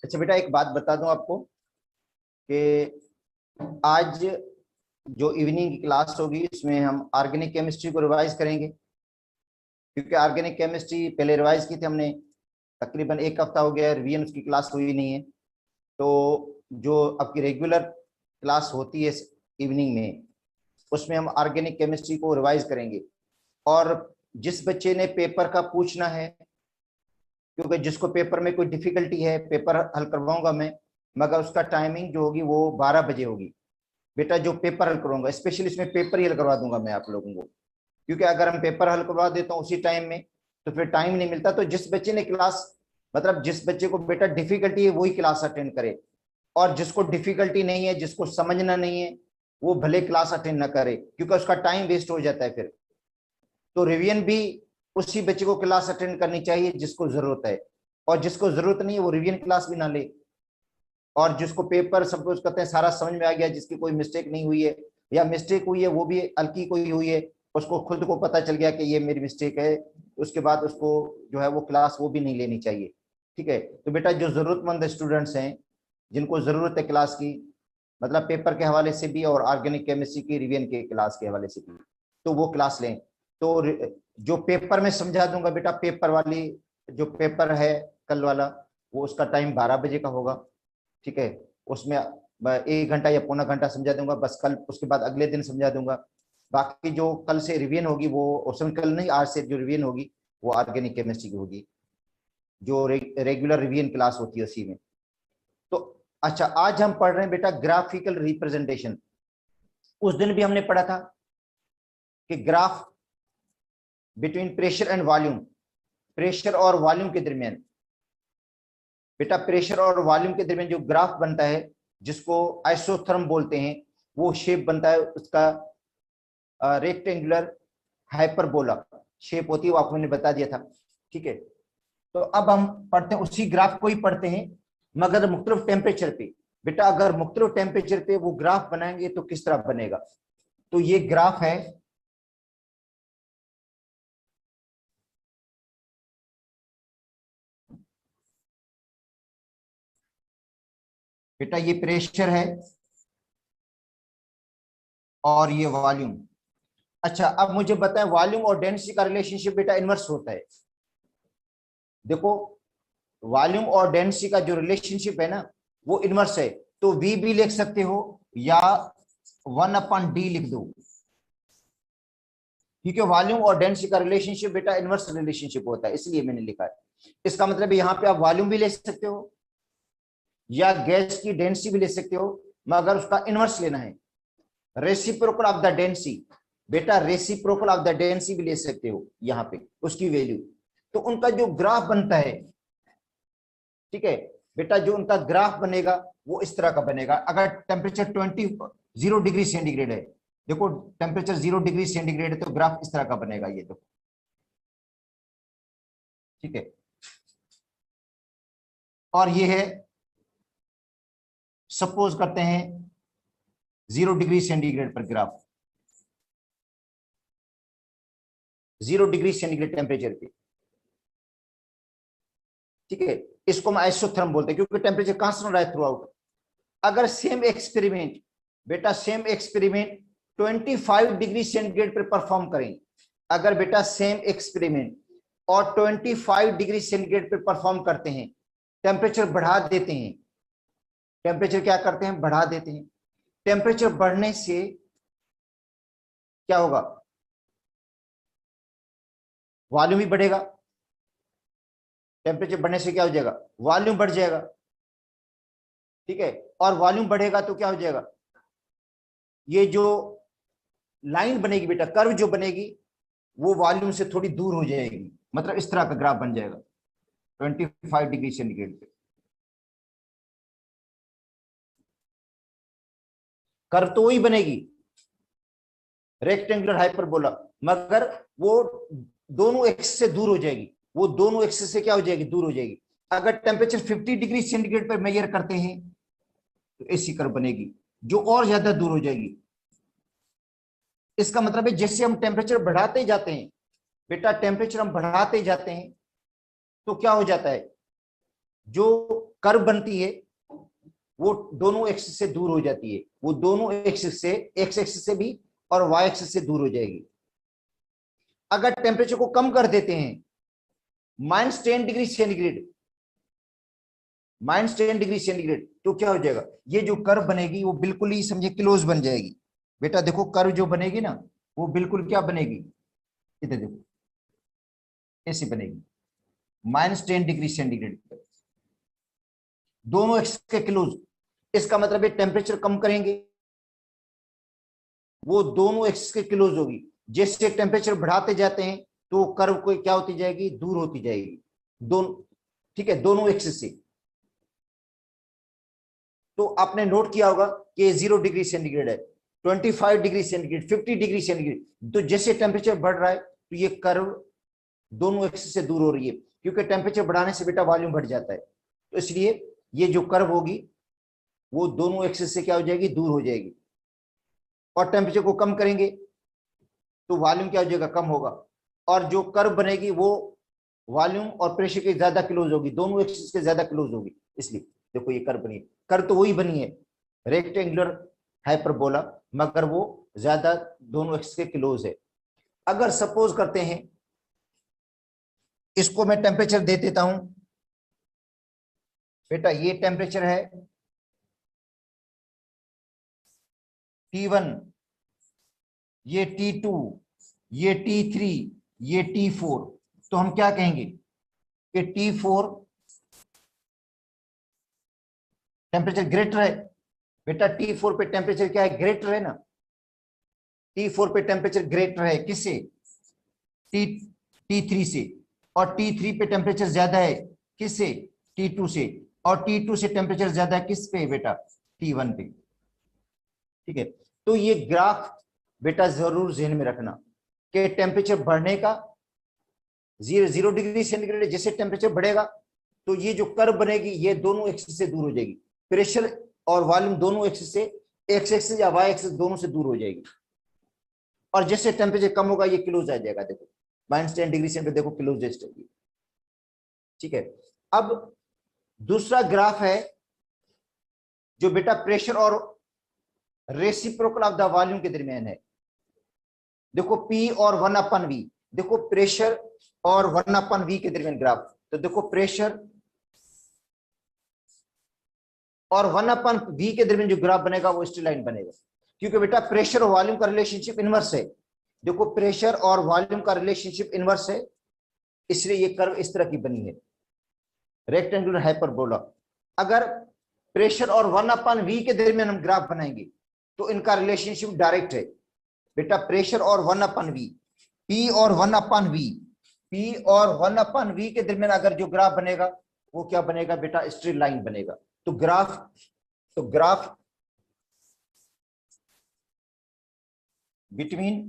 अच्छा बेटा, एक बात बता दूं आपको कि आज जो इवनिंग की क्लास होगी इसमें हम ऑर्गेनिक केमिस्ट्री को रिवाइज करेंगे, क्योंकि ऑर्गेनिक केमिस्ट्री पहले रिवाइज की थी हमने। तकरीबन एक हफ्ता हो गया, रिवीजन उसकी क्लास हुई नहीं है। तो जो आपकी रेगुलर क्लास होती है इवनिंग में, उसमें हम ऑर्गेनिक केमिस्ट्री को रिवाइज करेंगे। और जिस बच्चे ने पेपर का पूछना है, क्योंकि जिसको पेपर में कोई डिफिकल्टी है, पेपर हल करवाऊंगा मैं, मगर उसका टाइमिंग जो होगी वो 12 बजे होगी। बेटा जो पेपर हल करवाऊंगा, स्पेशली इसमें पेपर ही हल करवा दूंगा मैं आप लोगों को, क्योंकि अगर हम पेपर हल करवा देता हूँ उसी टाइम में तो फिर टाइम नहीं मिलता। तो जिस बच्चे ने क्लास, मतलब जिस बच्चे को बेटा डिफिकल्टी है वही क्लास अटेंड करे, और जिसको डिफिकल्टी नहीं है, जिसको समझना नहीं है, वो भले क्लास अटेंड ना करे, क्योंकि उसका टाइम वेस्ट हो जाता है फिर। तो रिवीजन भी उसी बच्चे को क्लास अटेंड करनी चाहिए जिसको जरूरत है, और जिसको जरूरत नहीं है वो रिवीजन क्लास भी ना ले। और जिसको पेपर सपोज करते हैं सारा समझ में आ गया, जिसकी कोई मिस्टेक नहीं हुई है, या मिस्टेक हुई है वो भी हल्की कोई हुई है, उसको खुद को पता चल गया कि ये मेरी मिस्टेक है, उसके बाद उसको जो है वो क्लास वो भी नहीं लेनी चाहिए। ठीक है। तो बेटा जो जरूरतमंद स्टूडेंट्स हैं, जिनको जरूरत है क्लास की, मतलब पेपर के हवाले से भी और ऑर्गेनिक केमिस्ट्री की रिवीजन के क्लास के हवाले से भी, तो वो क्लास लें। तो जो पेपर में समझा दूंगा बेटा, पेपर वाली जो पेपर है कल वाला, वो उसका टाइम 12 बजे का होगा। ठीक है। उसमें मैं 1 घंटा या पौना घंटा समझा दूंगा बस कल, उसके बाद अगले दिन समझा दूंगा। बाकी जो कल से रिवीजन होगी वो, उसमें कल नहीं आज से जो रिवीजन होगी वो ऑर्गेनिक केमिस्ट्री की होगी, जो रेगुलर रिवीजन क्लास होती है उसी में। तो अच्छा, आज हम पढ़ रहे हैं बेटा ग्राफिकल रिप्रेजेंटेशन। उस दिन भी हमने पढ़ा था कि graph between pressure and volume, pressure और वॉल्यूम के दरमियान, बेटा प्रेशर और वॉल्यूम के दरमियान जो ग्राफ बनता है, जिसको आइसोथर्म बोलते हैं, वो शेप बनता है उसका रेक्टेंगुलर हाइपरबोला शेप होती है, वो आपको मैंने बता दिया था। ठीक है। तो अब हम पढ़ते हैं उसी ग्राफ को ही पढ़ते हैं, मगर मुख्तलिफ टेम्परेचर पे। बेटा अगर मुख्तलिफ टेम्परेचर पे वो ग्राफ बनाएंगे तो किस तरह बनेगा। तो ये ग्राफ है, बेटा ये प्रेशर है और ये वॉल्यूम। अच्छा अब मुझे बताएं, वॉल्यूम और डेंसिटी का रिलेशनशिप बेटा इनवर्स होता है। देखो वॉल्यूम और डेंसिटी का जो रिलेशनशिप है ना, वो इनवर्स है। तो वी भी लिख सकते हो या 1/d लिख दो, क्योंकि वॉल्यूम और डेंसिटी का रिलेशनशिप बेटा इनवर्स रिलेशनशिप होता है, इसलिए मैंने लिखा है। इसका मतलब यहाँ पे आप वॉल्यूम भी ले सकते हो या गैस की डेंसिटी भी ले सकते हो, मगर उसका इनवर्स लेना है, रेसिप्रोकल ऑफ द डेंसिटी। बेटा रेसिप्रोकल ऑफ द डेंसिटी भी ले सकते हो यहाँ पे उसकी वैल्यू। तो उनका जो ग्राफ बनता है, ठीक है बेटा, जो उनका ग्राफ बनेगा वो इस तरह का बनेगा। अगर टेम्परेचर 0 डिग्री सेंटीग्रेड है, देखो टेम्परेचर 0 डिग्री सेंटीग्रेड है तो ग्राफ इस तरह का बनेगा, ये तो ठीक है। और ये है, सपोज करते हैं 0 डिग्री सेंटीग्रेड पर ग्राफ, 0 डिग्री सेंटीग्रेड टेम्परेचर पे। ठीक है। इसको हम आइसोथर्म बोलते हैं, क्योंकि टेम्परेचर कांस्टेंट रहा है थ्रू आउट। अगर सेम एक्सपेरिमेंट, बेटा सेम एक्सपेरिमेंट 25 डिग्री सेंटीग्रेड पर परफॉर्म करें, अगर बेटा सेम एक्सपेरिमेंट और 25 डिग्री सेंटीग्रेड पर परफॉर्म करते हैं, टेम्परेचर बढ़ा देते हैं, टेम्परेचर क्या करते हैं, बढ़ा देते हैं। टेम्परेचर बढ़ने से क्या होगा, वॉल्यूम भी बढ़ेगा। टेम्परेचर बढ़ने से क्या हो जाएगा, वॉल्यूम बढ़ जाएगा। ठीक है। और वॉल्यूम बढ़ेगा तो क्या हो जाएगा, ये जो लाइन बनेगी बेटा, कर्व जो बनेगी, वो वॉल्यूम से थोड़ी दूर हो जाएगी, मतलब इस तरह का ग्राफ बन जाएगा 25 डिग्री सेंटीग्रेड पे। कर्व तो वही बनेगी, रेक्टेंगुलर हाइपरबोला, मगर वो दोनों एक्सिस से दूर हो जाएगी, वो दोनों एक्सिस से क्या हो जाएगी, दूर हो जाएगी। अगर टेम्परेचर 50 डिग्री सेंटीग्रेड पर मेजर करते हैं तो ऐसी कर्व बनेगी जो और ज्यादा दूर हो जाएगी। इसका मतलब है जैसे हम टेम्परेचर बढ़ाते जाते हैं बेटा, टेम्परेचर हम बढ़ाते जाते हैं तो क्या हो जाता है, जो कर्व बनती है वो दोनों एक्सिस से दूर हो जाती है, वो दोनों एक्सिस से, एक्स एक्सिस से भी और वाई एक्सिस से दूर हो जाएगी। अगर टेम्परेचर को कम कर देते हैं -10 डिग्री सेंटीग्रेड, -10 डिग्री सेंटीग्रेड, तो क्या हो जाएगा, ये जो कर्व बनेगी वो बिल्कुल ही समझे क्लोज बन जाएगी। बेटा देखो कर्व जो बनेगी ना वो बिल्कुल क्या बनेगी, इधर देखो ऐसी बनेगी -10 डिग्री सेंटीग्रेड, दोनों एक्सिस के क्लोज। इसका मतलब है टेम्परेचर कम करेंगे वो दोनों एक्सिस के क्लोज होगी। जैसे टेम्परेचर बढ़ाते जाते हैं तो कर्व को क्या होती जाएगी, दूर होती जाएगी दोनों, ठीक है, दोनों एक्सिस से। तो आपने नोट किया होगा कि 0 डिग्री सेंटीग्रेड है, 25 डिग्री सेंटीग्रेड, 50 डिग्री सेंटीग्रेड, तो जैसे टेम्परेचर बढ़ रहा है तो ये कर्व दोनों एक्सिस से दूर हो रही है, क्योंकि टेम्परेचर बढ़ाने से बेटा वॉल्यूम बढ़ जाता है। तो इसलिए ये जो कर्व होगी वो दोनों एक्सिस से क्या हो जाएगी, दूर हो जाएगी। और टेम्परेचर को कम करेंगे तो वॉल्यूम क्या हो जाएगा, कम होगा। और जो कर्व बनेगी वो वॉल्यूम और प्रेशर के ज्यादा क्लोज होगी, दोनों एक्सिस के ज्यादा क्लोज होगी। इसलिए देखो ये कर्व बनी है, कर्व तो वही बनी है रेक्टेंगुलर हाइपरबोला, मगर वो ज्यादा दोनों एक्सिस के क्लोज है। अगर सपोज करते हैं इसको मैं टेम्परेचर दे देता हूं बेटा, ये टेम्परेचर है T1, ये T2, ये T3, ये T4, तो हम क्या कहेंगे कि T4 टेम्परेचर ग्रेटर है। बेटा T4 पे टेम्परेचर क्या है, ग्रेटर है ना, T4 पे टेम्परेचर ग्रेटर है किससे, T3 से। और T3 पे टेम्परेचर ज्यादा है किससे, T2 से। और T2 से टेम्परेचर ज्यादा है किस पे बेटा, T1 पे। ठीक है, तो ये ग्राफ बेटा जरूर जहन में रखना कि टेम्परेचर बढ़ने का 0 डिग्री सेंटीग्रेड, जैसे टेम्परेचर बढ़ेगा तो ये जो कर्व बनेगी ये दोनों एक्सिस से दूर हो जाएगी, प्रेशर और वॉल्यूम दोनों एक्सिस से, एक्स एक्सिस या वाई एक्सिस दोनों से दूर हो जाएगी। और जैसे टेम्परेचर कम होगा ये क्लोज आ जाएगा, देखो -10 डिग्री सेंटीग्रेड, देखो क्लोजेस्ट है। ठीक है, अब दूसरा ग्राफ है जो बेटा प्रेशर और रेसिप्रोकल ऑफ द वॉल्यूम के दरमियान है। देखो P और 1/V, देखो प्रेशर और 1/V के दरमियान ग्राफ। तो देखो प्रेशर और 1/V के दरमियान जो ग्राफ बनेगा वो स्ट्रेट लाइन बनेगा, क्योंकि बेटा प्रेशर और वॉल्यूम का रिलेशनशिप इनवर्स है। देखो प्रेशर और वॉल्यूम का रिलेशनशिप इनवर्स है, इसलिए ये कर्व इस तरह की बनी है रेक्टेंगुलर हाइपरबोला। अगर प्रेशर और 1/V के दरमियान हम ग्राफ बनाएंगे तो इनका रिलेशनशिप डायरेक्ट है बेटा, प्रेशर और 1/V, P और 1/V, P और 1/V के दरमियान अगर जो ग्राफ बनेगा वो क्या बनेगा बेटा, स्ट्रेट लाइन बनेगा। तो graph between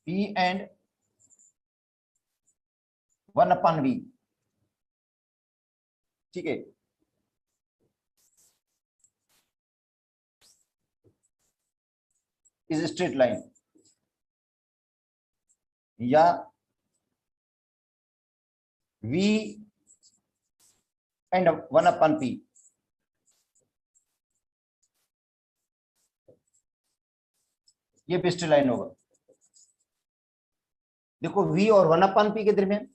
P and 1/V, ठीक है, इज स्ट्रेट लाइन या V एंड 1/P। ये भी स्ट्रेट लाइन होगा। देखो V और 1/P के दरमियान,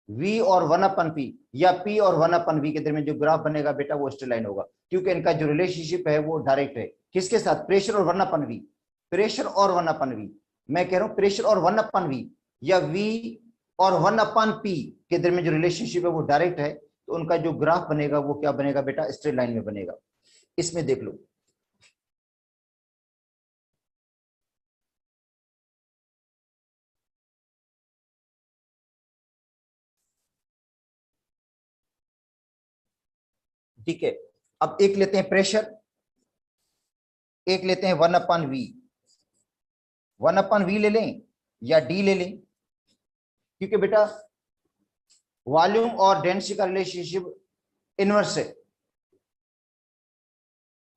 V और 1/P या P और 1/V के दरमियान जो ग्राफ बनेगा बेटा वो स्ट्रेट लाइन होगा, क्योंकि इनका जो रिलेशनशिप है वो डायरेक्ट है। किसके साथ, प्रेशर और 1/V, प्रेशर और 1/V, मैं कह रहा हूं प्रेशर और 1/V या V और 1/P के दरमियान जो रिलेशनशिप है वो डायरेक्ट है, तो उनका जो ग्राफ बनेगा वो क्या बनेगा बेटा, स्ट्रेट लाइन में बनेगा। इसमें देख लो ठीक है। अब एक लेते हैं प्रेशर, एक लेते हैं 1/V, 1/V ले लें या D ले लें, क्योंकि बेटा वॉल्यूम और डेंसिटी का रिलेशनशिप इनवर्स है।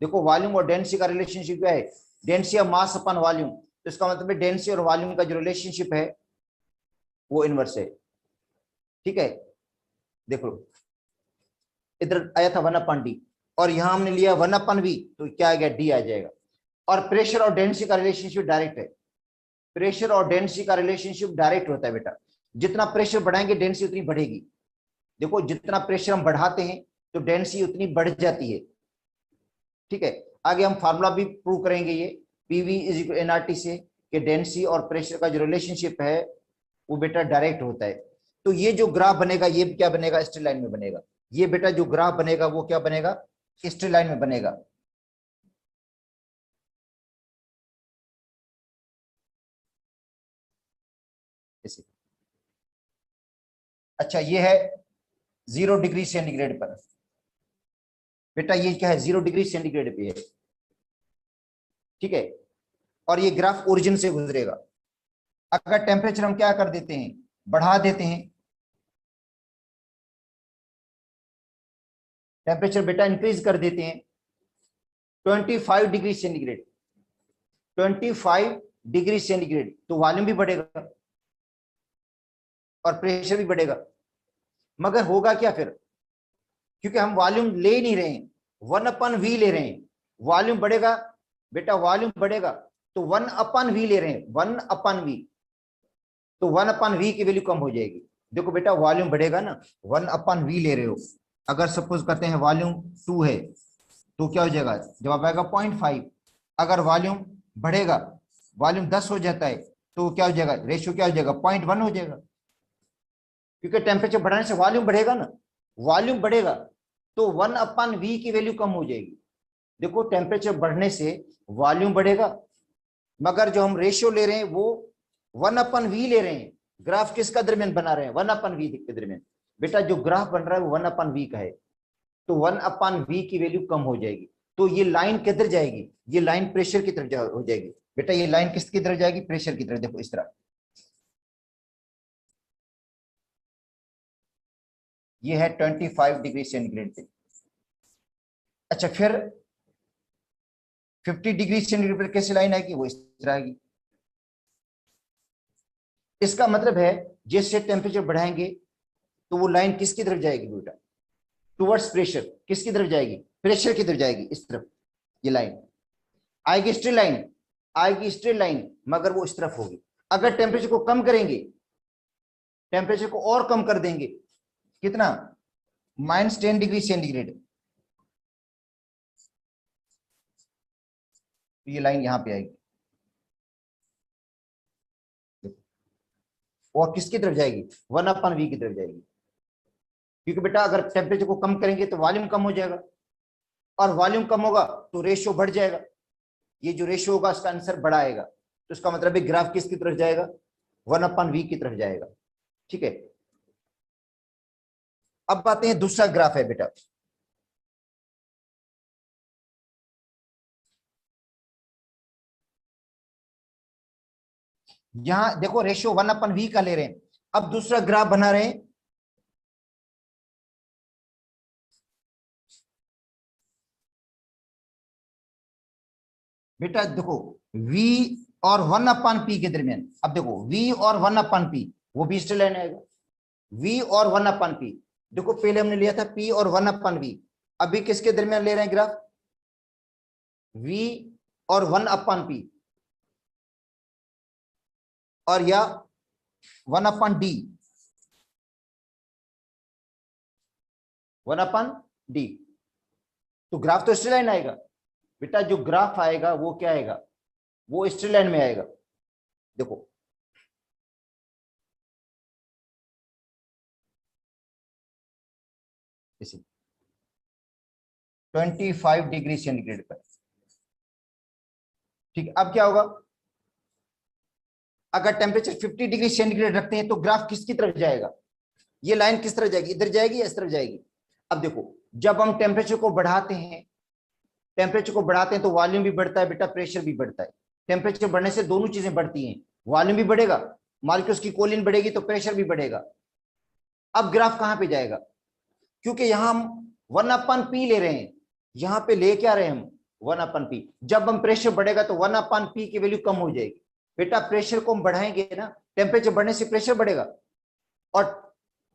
देखो वॉल्यूम और डेंसिटी का रिलेशनशिप क्या है, density of mass upon volume, तो इसका मतलब है डेंसिटी और वॉल्यूम का जो रिलेशनशिप है वो इनवर्स है। ठीक है, देखो इधर आया था 1/d और यहां हमने लिया 1/v, तो क्या आ गया, d आ जाएगा। और प्रेशर और डेंसिटी का रिलेशनशिप डायरेक्ट है, प्रेशर और डेंसिटी का रिलेशनशिप डायरेक्ट होता है बेटा। जितना प्रेशर बढ़ाएंगे डेंसिटी उतनी बढ़ेगी। देखो जितना प्रेशर हम बढ़ाते हैं तो डेंसिटी उतनी बढ़ जाती है। ठीक है, आगे हम फार्मूला भी प्रूव करेंगे ये पीवी इज इक्वल एनआरटी से, कि डेंसिटी और प्रेशर का जो रिलेशनशिप है वो बेटा डायरेक्ट होता है। तो ये जो ग्राफ बनेगा ये क्या बनेगा, स्ट्रेट लाइन में बनेगा। ये बेटा जो ग्राफ बनेगा वो क्या बनेगा, स्ट्रेट लाइन में बनेगा। इसे अच्छा, ये है 0 डिग्री सेंटीग्रेड पर बेटा, ये क्या है 0 डिग्री सेंटीग्रेड पे है। ठीक है, और ये ग्राफ ओरिजिन से गुजरेगा। अगर टेम्परेचर हम क्या कर देते हैं, बढ़ा देते हैं, टेम्परेचर बेटा इंक्रीज कर देते हैं 25 डिग्री सेंटीग्रेड, 25 डिग्री सेंटीग्रेड, तो वॉल्यूम भी बढ़ेगा और प्रेशर भी बढ़ेगा। मगर होगा क्या फिर, क्योंकि हम वॉल्यूम ले ही नहीं रहे हैं, 1/v ले रहे हैं, वॉल्यूम बढ़ेगा बेटा, वॉल्यूम बढ़ेगा तो 1/v ले रहे हैं, 1/v, तो 1/v की वैल्यू कम हो जाएगी। देखो बेटा वॉल्यूम बढ़ेगा ना, 1/v ले रहे हो, अगर सपोज करते हैं वॉल्यूम 2 है तो क्या हो जाएगा, जवाब आएगा 0.5। अगर वॉल्यूम बढ़ेगा, वॉल्यूम 10 हो जाता है तो क्या हो जाएगा, रेशियो क्या हो जाएगा, 0.1 हो जाएगा। क्योंकि टेम्परेचर बढ़ाने से वॉल्यूम बढ़ेगा ना, वॉल्यूम बढ़ेगा तो 1/v की वैल्यू कम हो जाएगी। देखो टेम्परेचर बढ़ने से वॉल्यूम बढ़ेगा, मगर जो हम रेशियो ले रहे हैं वो 1/v ले रहे हैं। ग्राफ किसका दरमियान बना रहे हैं, 1/v के दरमियान। बेटा जो ग्राफ बन रहा है वो 1/v का है, तो 1/v की वैल्यू कम हो जाएगी। तो ये लाइन किधर जाएगी, ये लाइन प्रेशर की तरफ हो जाएगी। बेटा ये लाइन किसकी तरफ जाएगी, प्रेशर की तरफ। देखो इस तरह, ये है 25 डिग्री सेंटीग्रेड पे। अच्छा फिर 50 डिग्री सेंटीग्रेड पर कैसे लाइन आएगी, वो इस तरह आएगी। इसका मतलब है जैसे टेम्परेचर बढ़ाएंगे तो वो लाइन किसकी तरफ जाएगी बेटा, टुवर्ड्स प्रेशर। किसकी तरफ जाएगी, प्रेशर की तरफ जाएगी, इस तरफ। ये लाइन आएगी, स्ट्रेट लाइन आएगी, स्ट्रेट लाइन, मगर वो इस तरफ होगी। अगर टेम्परेचर को कम करेंगे, टेम्परेचर को और कम कर देंगे, कितना, -10 डिग्री सेंटीग्रेड, तो ये लाइन यहां पे आएगी और किसकी तरफ जाएगी, 1/v की तरफ जाएगी। क्योंकि बेटा अगर टेम्परेचर को कम करेंगे तो वॉल्यूम कम हो जाएगा, और वॉल्यूम कम होगा तो रेशियो बढ़ जाएगा। ये जो रेशियो होगा उसका आंसर बड़ा आएगा, तो इसका मतलब है ग्राफ किसकी तरफ जाएगा, 1/v की तरफ जाएगा। ठीक है, अब आते हैं दूसरा ग्राफ है बेटा। यहां देखो रेशियो 1/v का ले रहे हैं। अब दूसरा ग्राफ बना रहे हैं, बेटा देखो v और 1/p के दरमियान। अब देखो v और 1/p, वो भी स्ट्रेट लाइन आएगा। v और 1/p, देखो पहले हमने लिया था p और 1/v, अभी किसके दरमियान ले रहे हैं ग्राफ, v और 1/p, और या 1/d, 1/d, तो ग्राफ तो स्ट्रेट लाइन आएगा। बेटा जो ग्राफ आएगा वो क्या आएगा, वो स्ट्रेट लाइन में आएगा। देखो इसे 25 डिग्री सेंटीग्रेड पर। ठीक, अब क्या होगा, अगर टेम्परेचर 50 डिग्री सेंटीग्रेड रखते हैं तो ग्राफ किसकी तरफ जाएगा, ये लाइन किस तरफ जाएगी, इधर जाएगी या इस तरफ जाएगी। अब देखो जब हम टेम्परेचर को बढ़ाते हैं, टेम्परेचर को बढ़ाते हैं तो वॉल्यूम भी बढ़ता है बेटा, प्रेशर भी बढ़ता है। टेम्परेचर बढ़ने से दोनों चीजें बढ़ती हैं, वॉल्यूम भी बढ़ेगा, मॉलिक्यूल्स की कोलिन बढ़ेगी तो प्रेशर भी बढ़ेगा। अब ग्राफ कहां पे जाएगा, क्योंकि यहां हम 1/p ले रहे हैं, यहां पे ले क्या रहे हैं हम, 1/p। जब हम प्रेशर बढ़ेगा तो 1/p की वैल्यू कम हो जाएगी। बेटा प्रेशर को हम बढ़ाएंगे ना, टेम्परेचर बढ़ने से प्रेशर बढ़ेगा, और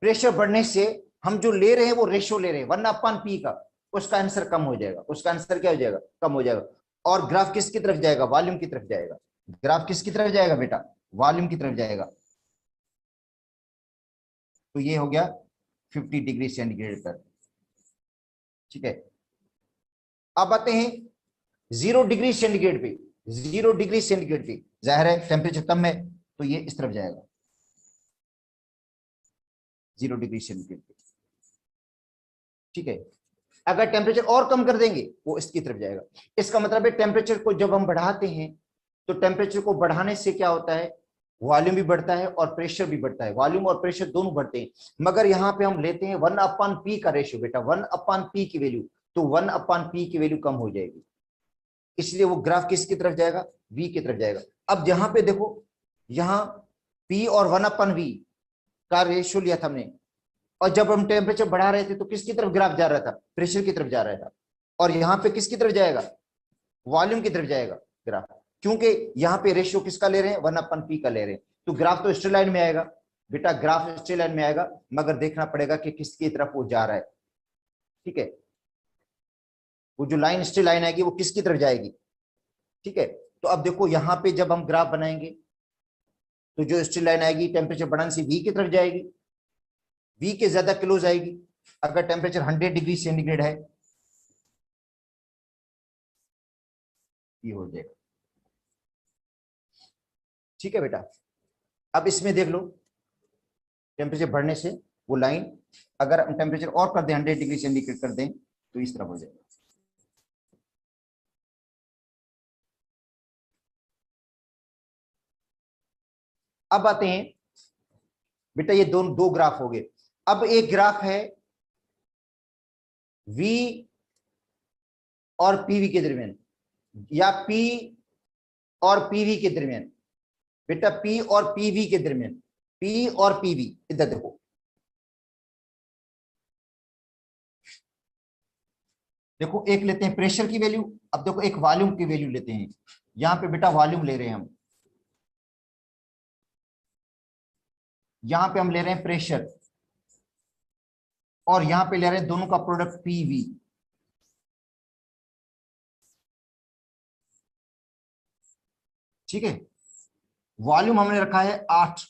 प्रेशर बढ़ने से हम जो ले रहे हैं वो रेशियो ले रहे हैं 1/P का, उसका आंसर कम हो जाएगा, उसका आंसर क्या हो जाएगा, कम हो जाएगा। और ग्राफ किसकी तरफ जाएगा, वॉल्यूम की तरफ जाएगा। ग्राफ किसकी तरफ जाएगा बेटा, वॉल्यूम की तरफ जाएगा। तो ये हो गया 50 डिग्री सेंटीग्रेड पर। ठीक है, अब आते हैं 0 डिग्री सेंटीग्रेड पे। 0 डिग्री सेंटीग्रेड पे जाहिर है टेम्परेचर कम है, तो ये इस तरफ जाएगा 0 डिग्री सेंटीग्रेड पे। ठीक है, अगर टेम्परेचर और कम कर देंगे वो इसकी तरफ जाएगा। इसका मतलब है टेम्परेचर को जब हम बढ़ाते हैं तो टेम्परेचर को बढ़ाने से क्या होता है, वॉल्यूम भी बढ़ता है और प्रेशर भी बढ़ता है। वॉल्यूम और प्रेशर दोनों बढ़ते हैं, मगर यहाँ पे हम लेते हैं 1/P का रेशियो बेटा, 1/P की वैल्यू, तो 1/P की वैल्यू कम हो जाएगी, इसलिए वो ग्राफ किसकी तरफ जाएगा, V की तरफ जाएगा। अब यहाँ पे देखो, यहाँ P और 1/V का रेशियो लिया था हमने, और जब हम टेम्परेचर बढ़ा रहे थे तो किसकी तरफ ग्राफ जा रहा था, प्रेशर की तरफ जा रहा था। और यहाँ पे किसकी तरफ जाएगा, वॉल्यूम की तरफ जाएगा ग्राफ, क्योंकि यहाँ पे रेशियो किसका ले रहे हैं, 1/P का ले रहे हैं। तो ग्राफ तो स्ट्रेट लाइन में आएगा बेटा, ग्राफ स्ट्रेट लाइन में आएगा, मगर देखना पड़ेगा कि किसकी तरफ वो जा रहा है। ठीक है, वो जो लाइन स्ट्रेट लाइन आएगी वो किसकी तरफ जाएगी। ठीक है, तो अब देखो यहाँ पे जब हम ग्राफ बनाएंगे तो जो स्ट्रेट लाइन आएगी टेम्परेचर बढ़ाने से V की तरफ जाएगी, V के ज्यादा क्लोज आएगी। अगर टेम्परेचर 100 डिग्री सेंटीग्रेड है ये हो जाएगा। ठीक है बेटा, अब इसमें देख लो, टेम्परेचर बढ़ने से वो लाइन अगर हम टेम्परेचर और कर दें 100 डिग्री सेंटीग्रेड कर दें तो इस तरफ हो जाएगा। अब आते हैं बेटा, ये दो ग्राफ हो गए। अब एक ग्राफ है V और PV के दरमियान, या P और PV के दरमियान। बेटा P और PV के दरमियान, P और PV, इधर देखो, देखो एक लेते हैं प्रेशर की वैल्यू, अब देखो एक वॉल्यूम की वैल्यू लेते हैं। यहां पे बेटा वॉल्यूम ले रहे हैं हम, यहां पे हम ले रहे हैं प्रेशर, और यहां पे ले रहे हैं दोनों का प्रोडक्ट PV। ठीक है, वॉल्यूम हमने रखा है 8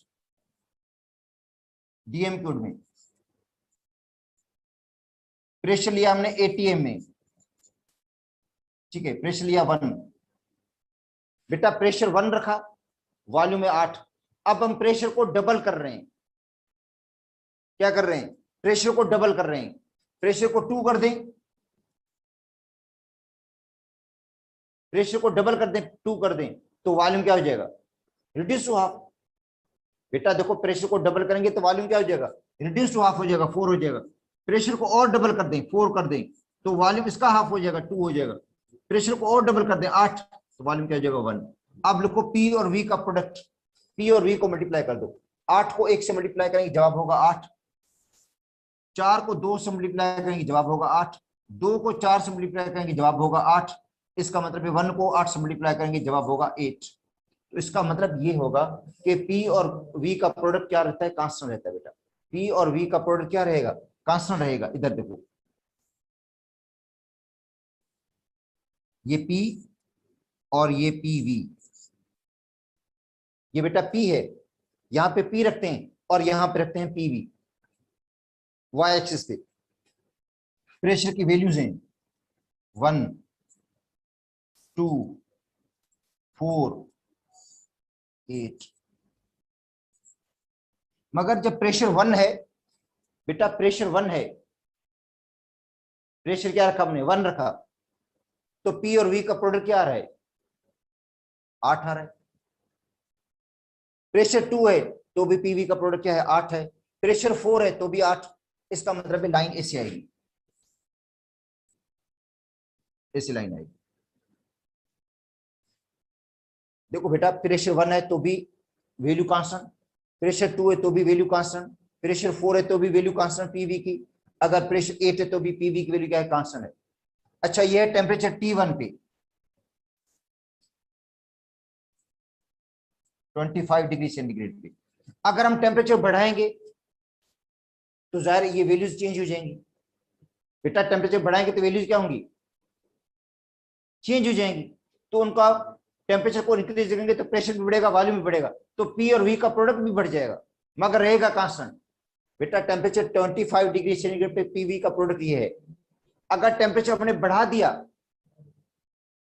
DM क्यूब में, प्रेशर लिया हमने ATM में। ठीक है, प्रेशर लिया 1, बेटा प्रेशर 1 रखा, वॉल्यूम है 8। अब हम प्रेशर को डबल कर रहे हैं, क्या कर रहे हैं, प्रेशर को डबल कर रहे हैं। प्रेशर को 2 कर दें, प्रेशर को डबल कर दें, 2 कर दें, तो वॉल्यूम क्या हो जाएगा, रिड्यूस टू हाफ। बेटा देखो प्रेशर को डबल करेंगे तो वॉल्यूम क्या हो जाएगा, रिड्यूस टू हाफ हो जाएगा, 4 हो जाएगा। प्रेशर को और डबल कर दें, 4 कर दें, तो वॉल्यूम इसका हाफ हो जाएगा, 2 हो जाएगा। प्रेशर को और डबल कर दें, 8, तो वॉल्यूम क्या हो जाएगा, 1। अब लिखो P और V का प्रोडक्ट, P और V को मल्टीप्लाई कर दो। 8 को 1 से मल्टीप्लाई करेंगे जवाब होगा 8, 4 को 2 से मल्टीप्लाई करेंगे जवाब होगा 8, 2 को 4 से मल्टीप्लाई करेंगे जवाब होगा 8। इसका मतलब है 1 को 8 से मल्टीप्लाई करेंगे जवाब होगा 8। तो इसका मतलब ये होगा कि P और V का प्रोडक्ट क्या रहता है, कांस्टेंट रहता है बेटा। P और V का प्रोडक्ट क्या रहेगा, कांस्टेंट रहेगा। इधर देखो, ये P और ये PV, ये बेटा P है, यहां पे P रखते हैं और यहां पे रखते हैं PV। Y एक्सिस पे प्रेशर की वैल्यूज हैं 1, 2, 4, 8। मगर जब प्रेशर 1 है बेटा, प्रेशर 1 है, प्रेशर क्या रखा हमने, 1 रखा, तो P और V का प्रोडक्ट क्या आ रहा है, 8 आ रहा है। प्रेशर 2 है तो भी PV का प्रोडक्ट क्या है, 8 है। प्रेशर 4 है तो भी 8। इसका मतलब है लाइन ऐसे आएगी, ऐसी लाइन आएगी। देखो बेटा, प्रेशर 1 है तो भी वैल्यू कांस्टेंट, प्रेशर 2 है तो भी वैल्यू कांस्टेंट, प्रेशर 4 है तो भी वैल्यू कांस्टेंट PV की, अगर प्रेशर 8 है तो भी PV की वैल्यू क्या है, कांस्टेंट है। अच्छा, ये है टेम्परेचर T1 पे 25 डिग्री सेंटीग्रेड पे। अगर हम टेम्परेचर बढ़ाएंगे तो जाहिर है ये वैल्यूज चेंज हो जाएंगी। बेटा टेम्परेचर बढ़ाएंगे तो वैल्यूज क्या होंगी, चेंज हो जाएंगी। तो उनका टेम्परेचर को इंक्रीज करेंगे तो प्रेशर भी बढ़ेगा, वॉल्यूम भी बढ़ेगा, तो पी और वी का प्रोडक्ट भी बढ़ जाएगा, मगर रहेगा कांस्टेंट। बेटा टेम्परेचर 25 डिग्री सेंटीग्रेड पे पीवी का प्रोडक्ट ये है। अगर टेम्परेचर हमने बढ़ा दिया,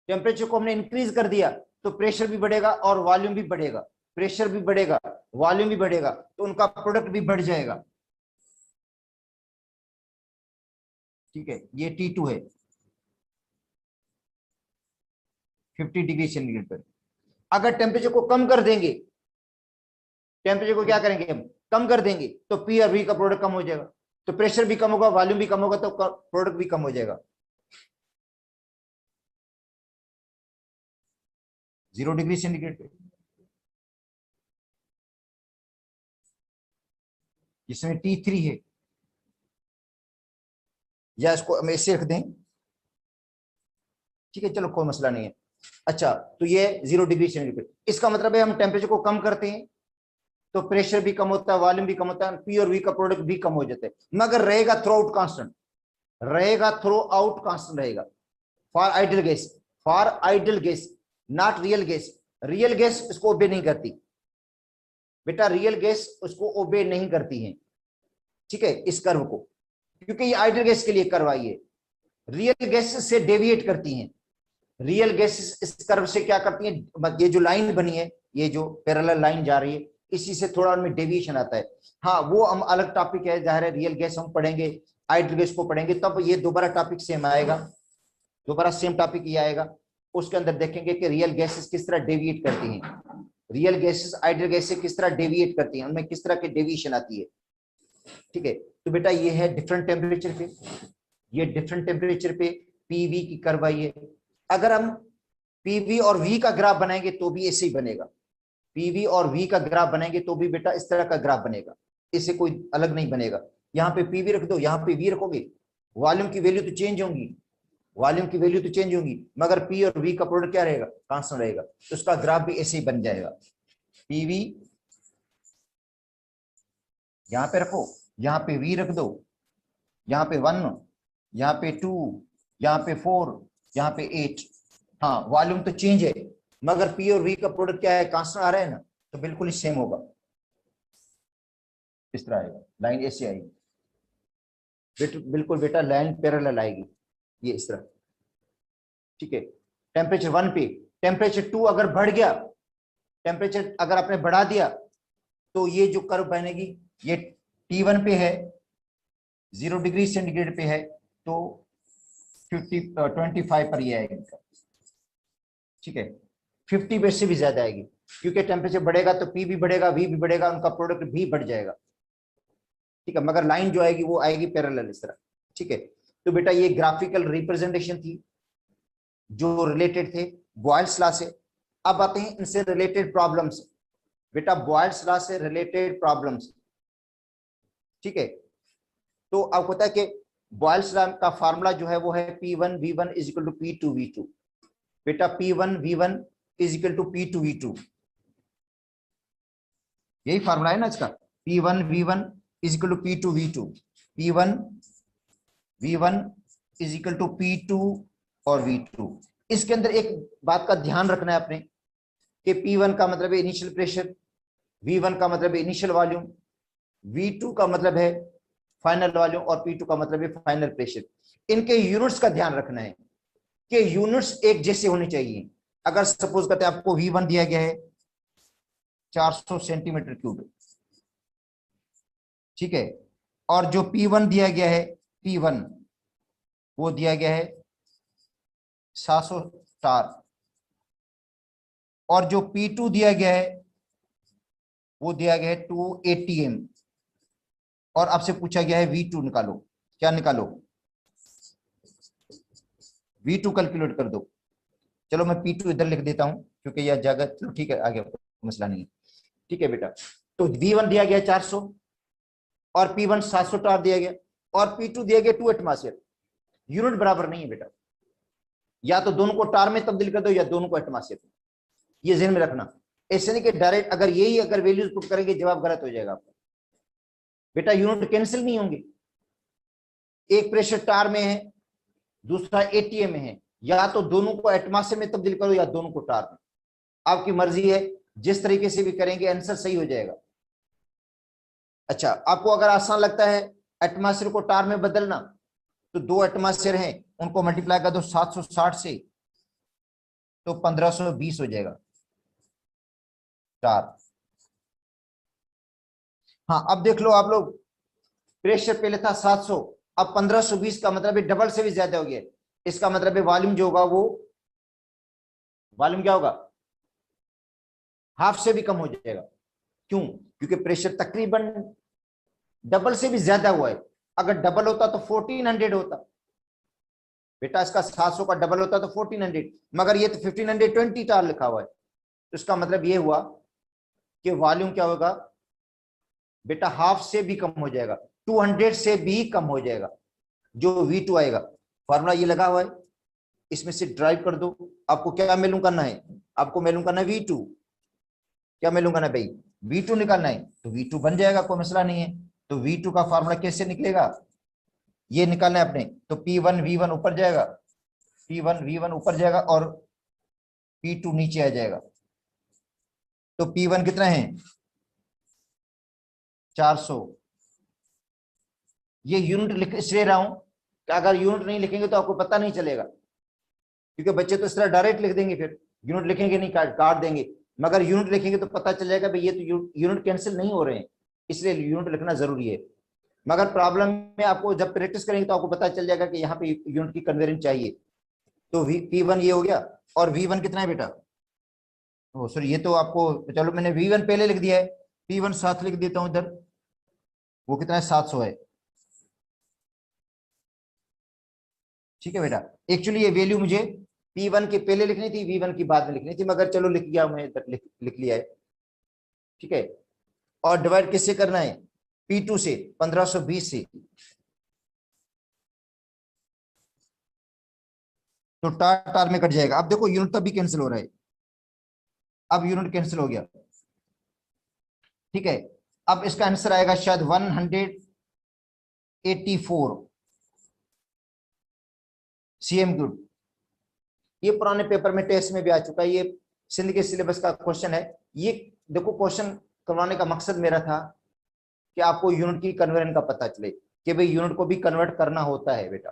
टेम्परेचर को हमने इंक्रीज कर दिया, तो प्रेशर भी बढ़ेगा और वॉल्यूम भी बढ़ेगा, प्रेशर भी बढ़ेगा, वॉल्यूम भी बढ़ेगा, तो उनका प्रोडक्ट भी बढ़ जाएगा। ठीक है, ये T2 है 50 डिग्री सेंटीग्रेड पर। अगर टेम्परेचर को कम कर देंगे, टेम्परेचर को क्या करेंगे हम, कम कर देंगे, तो पी और वी का प्रोडक्ट कम हो जाएगा, तो प्रेशर भी कम होगा, वॉल्यूम भी कम होगा, तो प्रोडक्ट भी कम हो जाएगा। 0 डिग्री सेंटीग्रेड पे जिसमें T3 है, या इसको हम ऐसे रख दें, ठीक है, चलो कोई मसला नहीं है। अच्छा, तो ये 0 डिग्री सेंटीग्रेड, इसका मतलब है हम टेम्परेचर को कम करते हैं तो प्रेशर भी कम होता है, वॉल्यूम भी कम होता है, पी और वी का प्रोडक्ट भी कम हो जाता है, मगर रहेगा थ्रू आउट कांस्टेंट, रहेगा थ्रू आउट कांस्टेंट रहेगा। For ideal gas, for ideal gas, not real gas. Real gas इसको ओबे नहीं करती बेटा, रियल गैस उसको ओबे नहीं करती है, ठीक है, इस कर्व को, क्योंकि ये आइडियल गैस के लिए कर्व आई है। रियल गैस से डेविएट करती हैं, रियल गैसेस इस कर्व से क्या करती हैं, ये जो लाइन बनी है, ये जो पैरेलल लाइन जा रही है, इसी से थोड़ा उनमें डेविएशन आता है। हाँ, वो हम अलग टॉपिक है, जाहिर है रियल गैस हम पढ़ेंगे, आइडियल गैस को पढ़ेंगे, तब ये दोबारा टॉपिक सेम आएगा, दोबारा सेम टॉपिक ये आएगा। उसके अंदर देखेंगे कि रियल गैसेस किस तरह डेविएट करती हैं, रियल गैसेस आइडियल गैस से किस तरह डेविएट करती हैं, उनमें किस तरह की डेविएशन आती है। ठीक है, तो बेटा ये है डिफरेंट टेम्परेचर पे, ये डिफरेंट टेम्परेचर पे पीवी की कर्व आई है। अगर हम पीवी और वी का ग्राफ बनाएंगे तो भी ऐसे ही बनेगा, पीवी और वी का ग्राफ बनाएंगे तो भी बेटा इस तरह का ग्राफ बनेगा, इससे कोई अलग नहीं बनेगा। यहाँ पे पीवी रख दो, यहाँ पे वी रखोगे, वॉल्यूम की वैल्यू तो चेंज होंगी, वॉल्यूम की वैल्यू तो चेंज होंगी, मगर पी और वी का प्रोडक्ट क्या रहेगा, कांस्टेंट रहेगा, तो उसका ग्राफ भी ऐसे ही बन जाएगा। पीवी यहाँ पे रखो, यहाँ पे वी रख दो, यहाँ पे 1, यहाँ पे 2, यहाँ पे 4, यहाँ पे 8। हाँ, वॉल्यूम तो चेंज है, मगर पी और वी का प्रोडक्ट क्या है, कांस्टेंट आ रहा है ना, तो बिल्कुल ही सेम होगा, इस तरह आएगा, लाइन ऐसे आएगी, बिल्कुल बेटा लाइन पैरेलल आएगी, ये इस तरह। ठीक है, टेम्परेचर 1 पे, टेम्परेचर 2 अगर बढ़ गया, टेम्परेचर अगर आपने बढ़ा दिया, तो ये जो कर्व बनेगी, ये T1 पे है, 0 डिग्री सेंटीग्रेड पे है, तो 25 पर ये आएगी, ठीक है, 50 पे से भी ज्यादा आएगी, क्योंकि टेम्परेचर बढ़ेगा तो पी भी बढ़ेगा, वी भी बढ़ेगा, उनका प्रोडक्ट भी बढ़ जाएगा। ठीक है, मगर लाइन जो आएगी वो आएगी पैरेलल इस तरह। ठीक है, तो बेटा ये ग्राफिकल रिप्रेजेंटेशन थी जो रिलेटेड थे बॉयल्स लॉ से। अब आते हैं इनसे रिलेटेड प्रॉब्लम्स, बेटा बॉयल्स लॉ से रिलेटेड प्रॉब्लम्स। ठीक है, तो अब होता है कि बॉयल्स लॉ का फार्मूला जो है वो है P1 V1 is equal to P2 V2। बेटा P1 V1 is equal to P2 V2, यही फार्मूला है ना इसका, P1 V1 is equal to P2 V2, P1 V1 is equal to P2 और V2। इसके अंदर एक बात का ध्यान रखना है आपने कि P1 का मतलब है इनिशियल प्रेशर, V1 का मतलब है इनिशियल वॉल्यूम, V2 का मतलब है फाइनल वॉल्यूम और P2 का मतलब है फाइनल प्रेशर। इनके यूनिट्स का ध्यान रखना है कि यूनिट्स एक जैसे होने चाहिए। अगर सपोज करते हैं आपको V1 दिया गया है 400 सेंटीमीटर क्यूब, ठीक है, और जो P1 दिया गया है P1 वो दिया गया है 700 स्टार, और जो P2 दिया गया है वो दिया गया है 280 m, और आपसे पूछा गया है V2 निकालो। क्या निकालो, V2 कैलकुलेट कर दो। चलो मैं P2 इधर लिख देता हूं क्योंकि यह जगह, चलो ठीक है, आगे मसला नहीं है। ठीक है बेटा, तो V1 दिया गया 400 और P1 700 टार दिया गया और P2 दिया गया 2 एटमॉस्फेयर। यूनिट बराबर नहीं है बेटा, या तो दोनों को टार में तब्दील कर दो या दोनों को एटमॉस्फेयर में, ये ध्यान में रखना। ऐसे नहीं कि डायरेक्ट अगर यही अगर वैल्यूज पुट करेंगे जवाब गलत हो जाएगा आपका। बेटा यूनिट कैंसिल नहीं होंगे। एक प्रेशर टार में है, दूसरा एटीए में है, या तो दोनों को एटमॉस्फेयर में तब्दील करो या दोनों को टार में, आपकी मर्जी है, जिस तरीके से भी करेंगे आंसर सही हो जाएगा। अच्छा, आपको अगर आसान लगता है एटमॉस्फेयर को टार में बदलना, तो दो एटमॉस्फेयर हैं, उनको मल्टीप्लाई कर दो 760 से, तो 1520 हो जाएगा टार। हाँ, अब देख लो आप लोग, प्रेशर पहले था 700, अब 1520 का मतलब डबल से भी ज्यादा हो गया। इसका मतलब वॉल्यूम जो होगा वो वॉल्यूम क्या होगा, हाफ से भी कम हो जाएगा। क्यों? क्योंकि प्रेशर तकरीबन डबल से भी ज्यादा हुआ है। अगर डबल होता तो 1400 होता बेटा, इसका 700 का डबल होता तो 1400, मगर ये तो 1520 टार लिखा हुआ है। तो इसका मतलब ये हुआ कि वॉल्यूम क्या होगा बेटा, हाफ से भी कम हो जाएगा, 200 से भी कम हो जाएगा, जो V2 आएगा। फॉर्मूला ये लगा हुआ है, इसमें से ड्राइव कर दो। आपको क्या मालूम करना है, आपको मालूम करना है V2। क्या मालूम करना है भाई, V2 निकालना है, तो V2 बन जाएगा, कोई मसला नहीं है। तो V2 का फॉर्मूला कैसे निकलेगा, ये निकालना है अपने। तो P1 V1 ऊपर जाएगा, P1 V1 ऊपर जाएगा और P2 नीचे आ जाएगा। तो P1 कितना है 400। ये यूनिट लिख इसलिए रहा हूं कि अगर यूनिट नहीं लिखेंगे तो आपको पता नहीं चलेगा, क्योंकि बच्चे तो इस तरह डायरेक्ट लिख देंगे, फिर यूनिट लिखेंगे नहीं, काट देंगे। मगर यूनिट लिखेंगे तो पता चल जाएगा भाई ये तो यूनिट कैंसिल नहीं हो रहे हैं, इसलिए यूनिट लिखना जरूरी है। मगर प्रॉब्लम में आपको जब प्रैक्टिस करेंगे तो आपको पता चल जाएगा कि यहाँ पे यूनिट की कन्वेरिएंस चाहिए। तो P1 ये हो गया, और V1 कितना है बेटा, ओ सॉरी, ये तो आपको, चलो मैंने V1 पहले लिख दिया है, P1 साथ लिख देता हूं इधर, वो कितना है 700 है। ठीक है बेटा, एक्चुअली ये वैल्यू मुझे P1 के पहले लिखनी थी, V1 की बाद में लिखनी थी, मगर चलो लिख गया मैं, लिख लिया है। ठीक है, और डिवाइड किससे करना है, P2 से, 1520 से। तो टार टार में कट जाएगा। अब देखो यूनिट तभी कैंसिल हो रहा है, अब यूनिट कैंसिल हो गया। ठीक है, अब इसका आंसर आएगा शायद 184 cm3। ये पुराने पेपर में टेस्ट में भी आ चुका है, ये सिंध के सिलेबस का क्वेश्चन है। ये देखो, क्वेश्चन करवाने का मकसद मेरा था कि आपको यूनिट की कन्वर्जन का पता चले कि भाई यूनिट को भी कन्वर्ट करना होता है बेटा,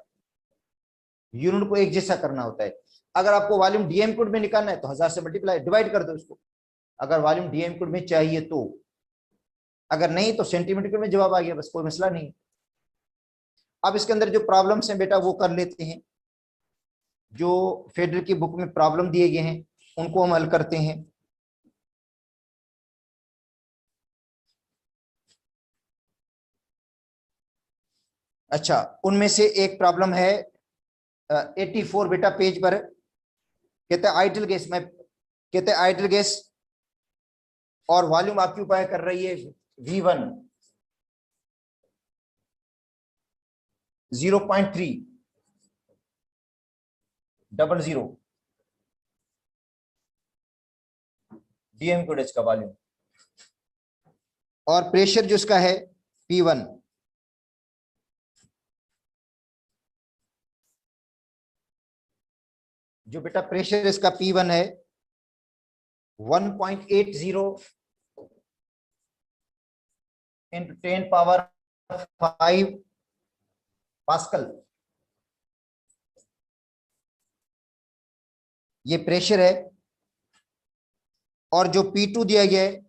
यूनिट को एक जैसा करना होता है। अगर आपको वॉल्यूम डीएम कोड में निकालना है तो 1000 से मल्टीप्लाई डिवाइड कर दो इसको, अगर वॉल्यूम डीएम कोड में चाहिए तो, अगर नहीं तो सेंटीमीटर में जवाब आ गया, बस कोई मसला नहीं। अब इसके अंदर जो प्रॉब्लम्स हैं बेटा वो कर लेते हैं, जो फेडरल की बुक में प्रॉब्लम दिए गए हैं उनको हम हल करते हैं। अच्छा, उनमें से एक प्रॉब्लम है 84 बेटा पेज पर, कहते हैं आइडल गैस में, कहते हैं आइडल गैस और वॉल्यूम ऑक्यूपाई कर रही है V1 0.300 डीएम कोडेज का वॉल्यूम, और प्रेशर जो इसका है P1 जो बेटा प्रेशर इसका P1 है 1.80 इंटू 10⁵ पास्कल, ये प्रेशर है। और जो P2 दिया गया है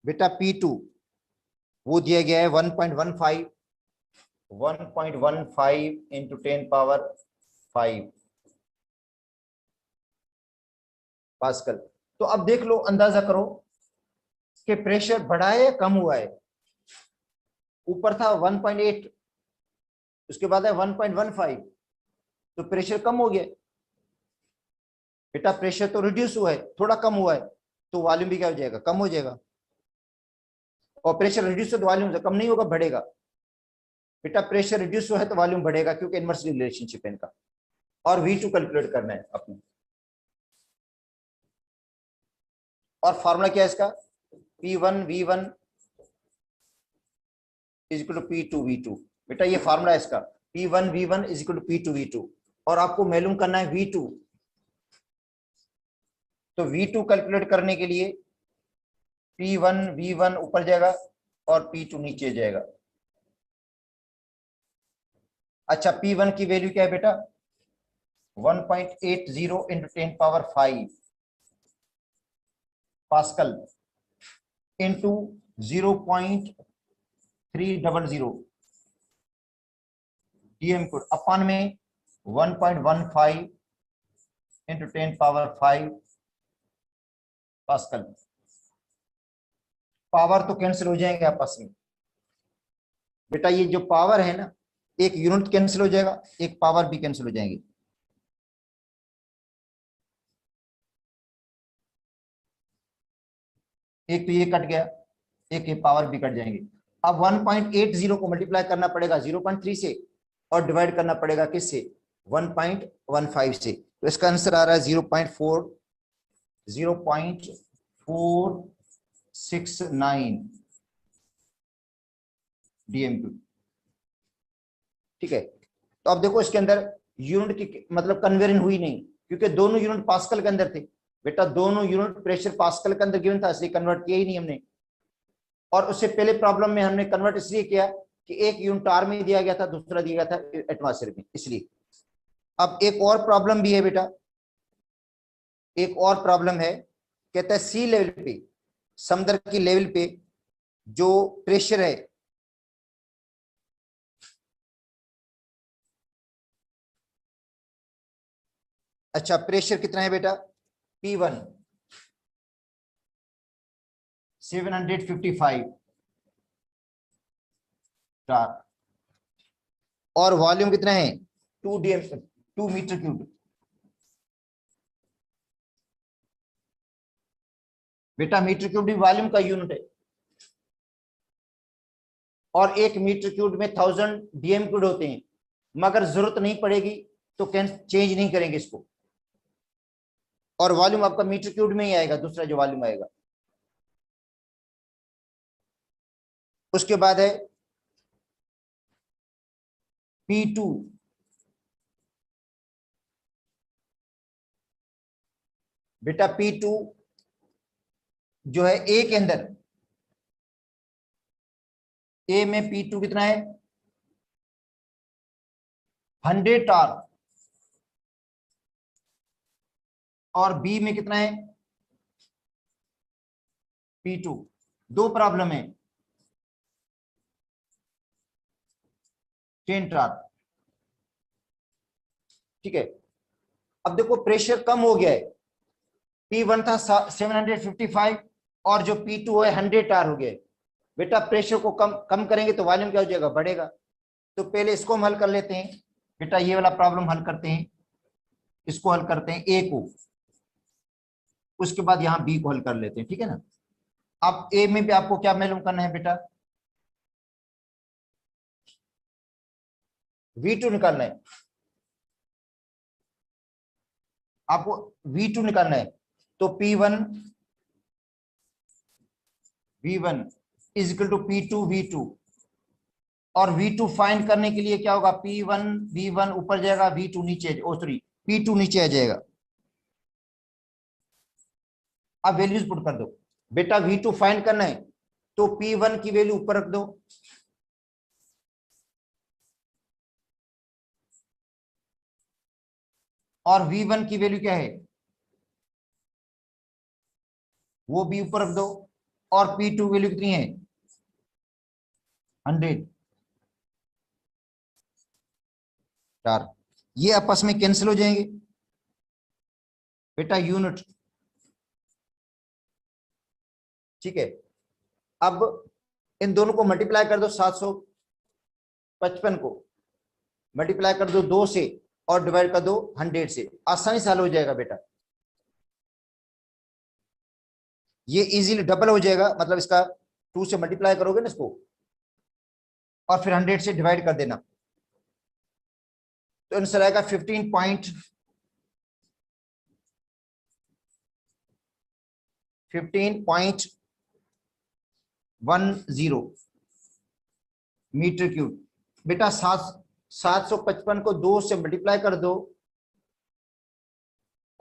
बेटा P2 वो दिया गया है 1.15 इंटू 10⁵ पास्कल। तो अब देख लो, अंदाजा करो कि प्रेशर बढ़ा है या कम हुआ है। ऊपर था 1.8, उसके बाद है 1.15, तो प्रेशर कम हो गया बेटा, प्रेशर तो रिड्यूस हुआ है, थोड़ा कम हुआ है, तो वॉल्यूम भी क्या हो जाएगा, कम हो जाएगा। और प्रेशर रिड्यूस हो तो वॉल्यूम कम नहीं होगा, बढ़ेगा बेटा। प्रेशर रिड्यूस हुआ है तो वॉल्यूम बढ़ेगा, क्योंकि इनवर्स रिलेशनशिप है इनका। और V2 कैलकुलेट करना है अपने, और फॉर्मूला क्या है इसका, P1V1 is equal to P2V2। बेटा ये फॉर्मूला है इसका, P1V1 is equal to P2V2। और आपको मालूम करना है V2, तो V2 कैलकुलेट करने के लिए P1V1 ऊपर जाएगा और P2 नीचे जाएगा। अच्छा, P1 की वैल्यू क्या है बेटा, 1.80 इंटू 10⁵ पास्कल इंटू 0.300 डीएम कोड अपन में 1.15 इंटू 10⁵ पास्कल। पावर तो कैंसिल हो जाएंगे आपस में बेटा, ये जो पावर है ना, एक यूनिट कैंसिल हो जाएगा, एक पावर भी कैंसिल हो जाएंगे। एक तो ये कट गया, एक ये पावर भी कट जाएंगे। अब 1.80 को मल्टीप्लाई करना पड़ेगा 0.3 से और डिवाइड करना पड़ेगा किससे, 1.15 से। तो इसका आंसर आ रहा है 0.469 डीएम क्यू। ठीक है, तो अब देखो इसके अंदर यूनिट की मतलब कन्वर्जन हुई नहीं, क्योंकि दोनों यूनिट पास्कल के अंदर थे बेटा, दोनों यूनिट प्रेशर पास्कल के अंदर गिवन था, इसलिए कन्वर्ट किया ही नहीं हमने। और उससे पहले प्रॉब्लम में हमने कन्वर्ट इसलिए किया कि एक यूनिट आर में दिया गया था, दूसरा दिया गया था एटमॉस्फेयर में, इसलिए। अब एक और प्रॉब्लम भी है बेटा, एक और प्रॉब्लम है, कहता है सी लेवल पे, समुद्र की लेवल पे जो प्रेशर है, अच्छा प्रेशर कितना है बेटा, P1 755 बार, और वॉल्यूम कितना है 2 मीटर क्यूब। बेटा मीटर क्यूब भी वॉल्यूम का यूनिट है, और एक मीटर क्यूब में 1000 डीएम क्यूब होते हैं, मगर जरूरत नहीं पड़ेगी तो चेंज नहीं करेंगे इसको, और वॉल्यूम आपका मीटर क्यूब में ही आएगा, दूसरा जो वॉल्यूम आएगा। उसके बाद है P2, बेटा P2 जो है ए के अंदर, ए में P2 कितना है 100 टार, और बी में कितना है P2। दो प्रॉब्लम है, 10 टार। ठीक है, अब देखो प्रेशर कम हो गया है, P1 था 755 और जो P2 है 100 टार हो गया है। बेटा प्रेशर को कम कम करेंगे तो वॉल्यूम क्या हो जाएगा, बढ़ेगा। तो पहले इसको हम हल कर लेते हैं बेटा, ये वाला प्रॉब्लम हल करते हैं, इसको हल करते हैं ए को, उसके बाद यहां बी को हल कर लेते हैं, ठीक है ना। अब ए में भी आपको क्या मालूम करना है बेटा, V2 निकालना है, आपको V2 निकालना है। तो P1V1 is equal to P2V2, और V2 फाइंड करने के लिए क्या होगा, P1V1 ऊपर जाएगा, V2 नीचे, सॉरी P2 नीचे आ जाएगा। अब वैल्यूज पुट कर दो बेटा, V2 फाइंड करना है तो P1 की वैल्यू ऊपर रख दो, और V1 की वैल्यू क्या है वो भी ऊपर रख दो, और P2 वैल्यू कितनी है 100 टार। ये आपस में कैंसिल हो जाएंगे बेटा, यूनिट। ठीक है, अब इन दोनों को मल्टीप्लाई कर दो, 755 को मल्टीप्लाई कर दो 2 से और डिवाइड कर दो 100 से, आसानी से हल हो जाएगा बेटा। ये इजीली डबल हो जाएगा, मतलब इसका 2 से मल्टीप्लाई करोगे ना इसको, और फिर 100 से डिवाइड कर देना, तो आंसर आएगा 15.15 15.10 मीटर क्यूब। बेटा 755 को 2 से मल्टीप्लाई कर दो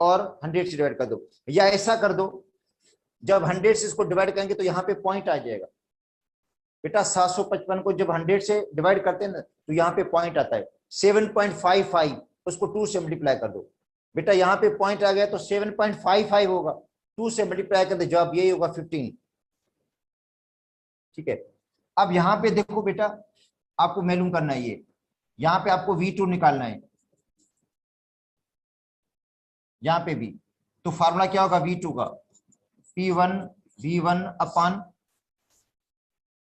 और 100 से डिवाइड कर दो, या ऐसा कर दो, जब 100 से इसको डिवाइड करेंगे तो यहाँ पे पॉइंट आ जाएगा। बेटा 755 को जब 100 से डिवाइड करते हैं ना तो यहाँ पे पॉइंट आता है 7.55, उसको 2 से मल्टीप्लाई कर दो। बेटा यहाँ पे पॉइंट आ गया तो 7.55 होगा, 2 से मल्टीप्लाई कर दो, जवाब यही होगा 15। ठीक है, अब यहाँ पे देखो बेटा, आपको मालूम करना है ये, यहाँ पे आपको V2 निकालना है, यहाँ पे भी। तो फार्मूला क्या होगा V2 का? P1 V1 अपान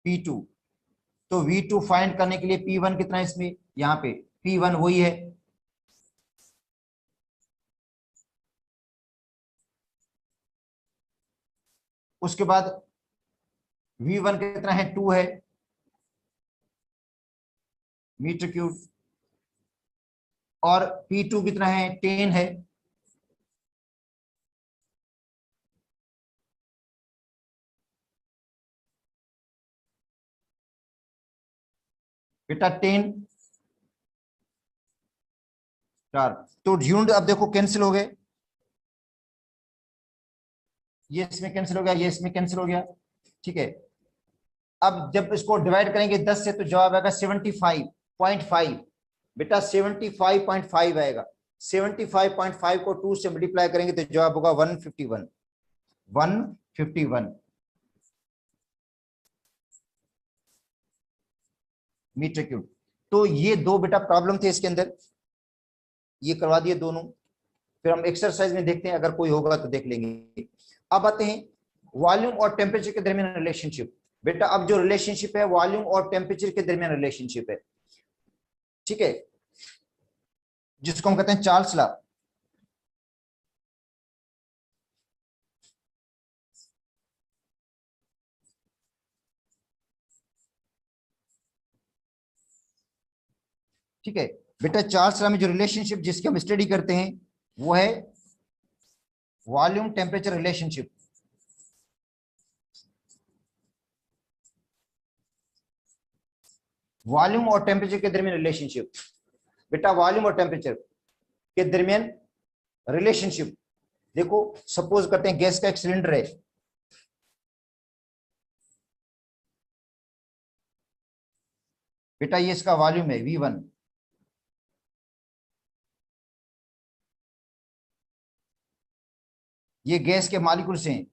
P2। तो V2 फाइंड करने के लिए P1 कितना है इसमें, यहाँ पे P1 वही है, उसके बाद V1 कितना है, 2 है मीटर क्यूब, और P2 कितना है, 10 है। बेटा 10 4, तो यूनिट अब देखो कैंसिल हो गए, ये इसमें कैंसिल हो गया, ये इसमें कैंसिल हो गया। ठीक है, अब जब इसको डिवाइड करेंगे 10 से तो जवाब आएगा 75.5। बेटा 75.5 आएगा, 75.5 को 2 से मल्टीप्लाई करेंगे तो जवाब होगा 151 मीटर क्यूब। तो ये दो बेटा प्रॉब्लम थे इसके अंदर, ये करवा दिए दोनों। फिर हम एक्सरसाइज में देखते हैं, अगर कोई होगा तो देख लेंगे। अब आते हैं वॉल्यूम और टेम्परेचर के दरमियान रिलेशनशिप। बेटा अब जो रिलेशनशिप है वॉल्यूम और टेम्परेचर के दरमियान रिलेशनशिप है, ठीक है, जिसको हम कहते हैं चार्ल्स लॉ। ठीक है बेटा, चार्ल्स लॉ में जो रिलेशनशिप जिसकी हम स्टडी करते हैं वो है वॉल्यूम टेम्परेचर रिलेशनशिप। वॉल्यूम और टेम्परेचर के दरमियान रिलेशनशिप, बेटा वॉल्यूम और टेम्परेचर के दरमियान रिलेशनशिप। देखो सपोज करते हैं गैस का एक सिलेंडर है, बेटा ये इसका वॉल्यूम है V1, ये गैस के मॉलिक्यूल्स हैं,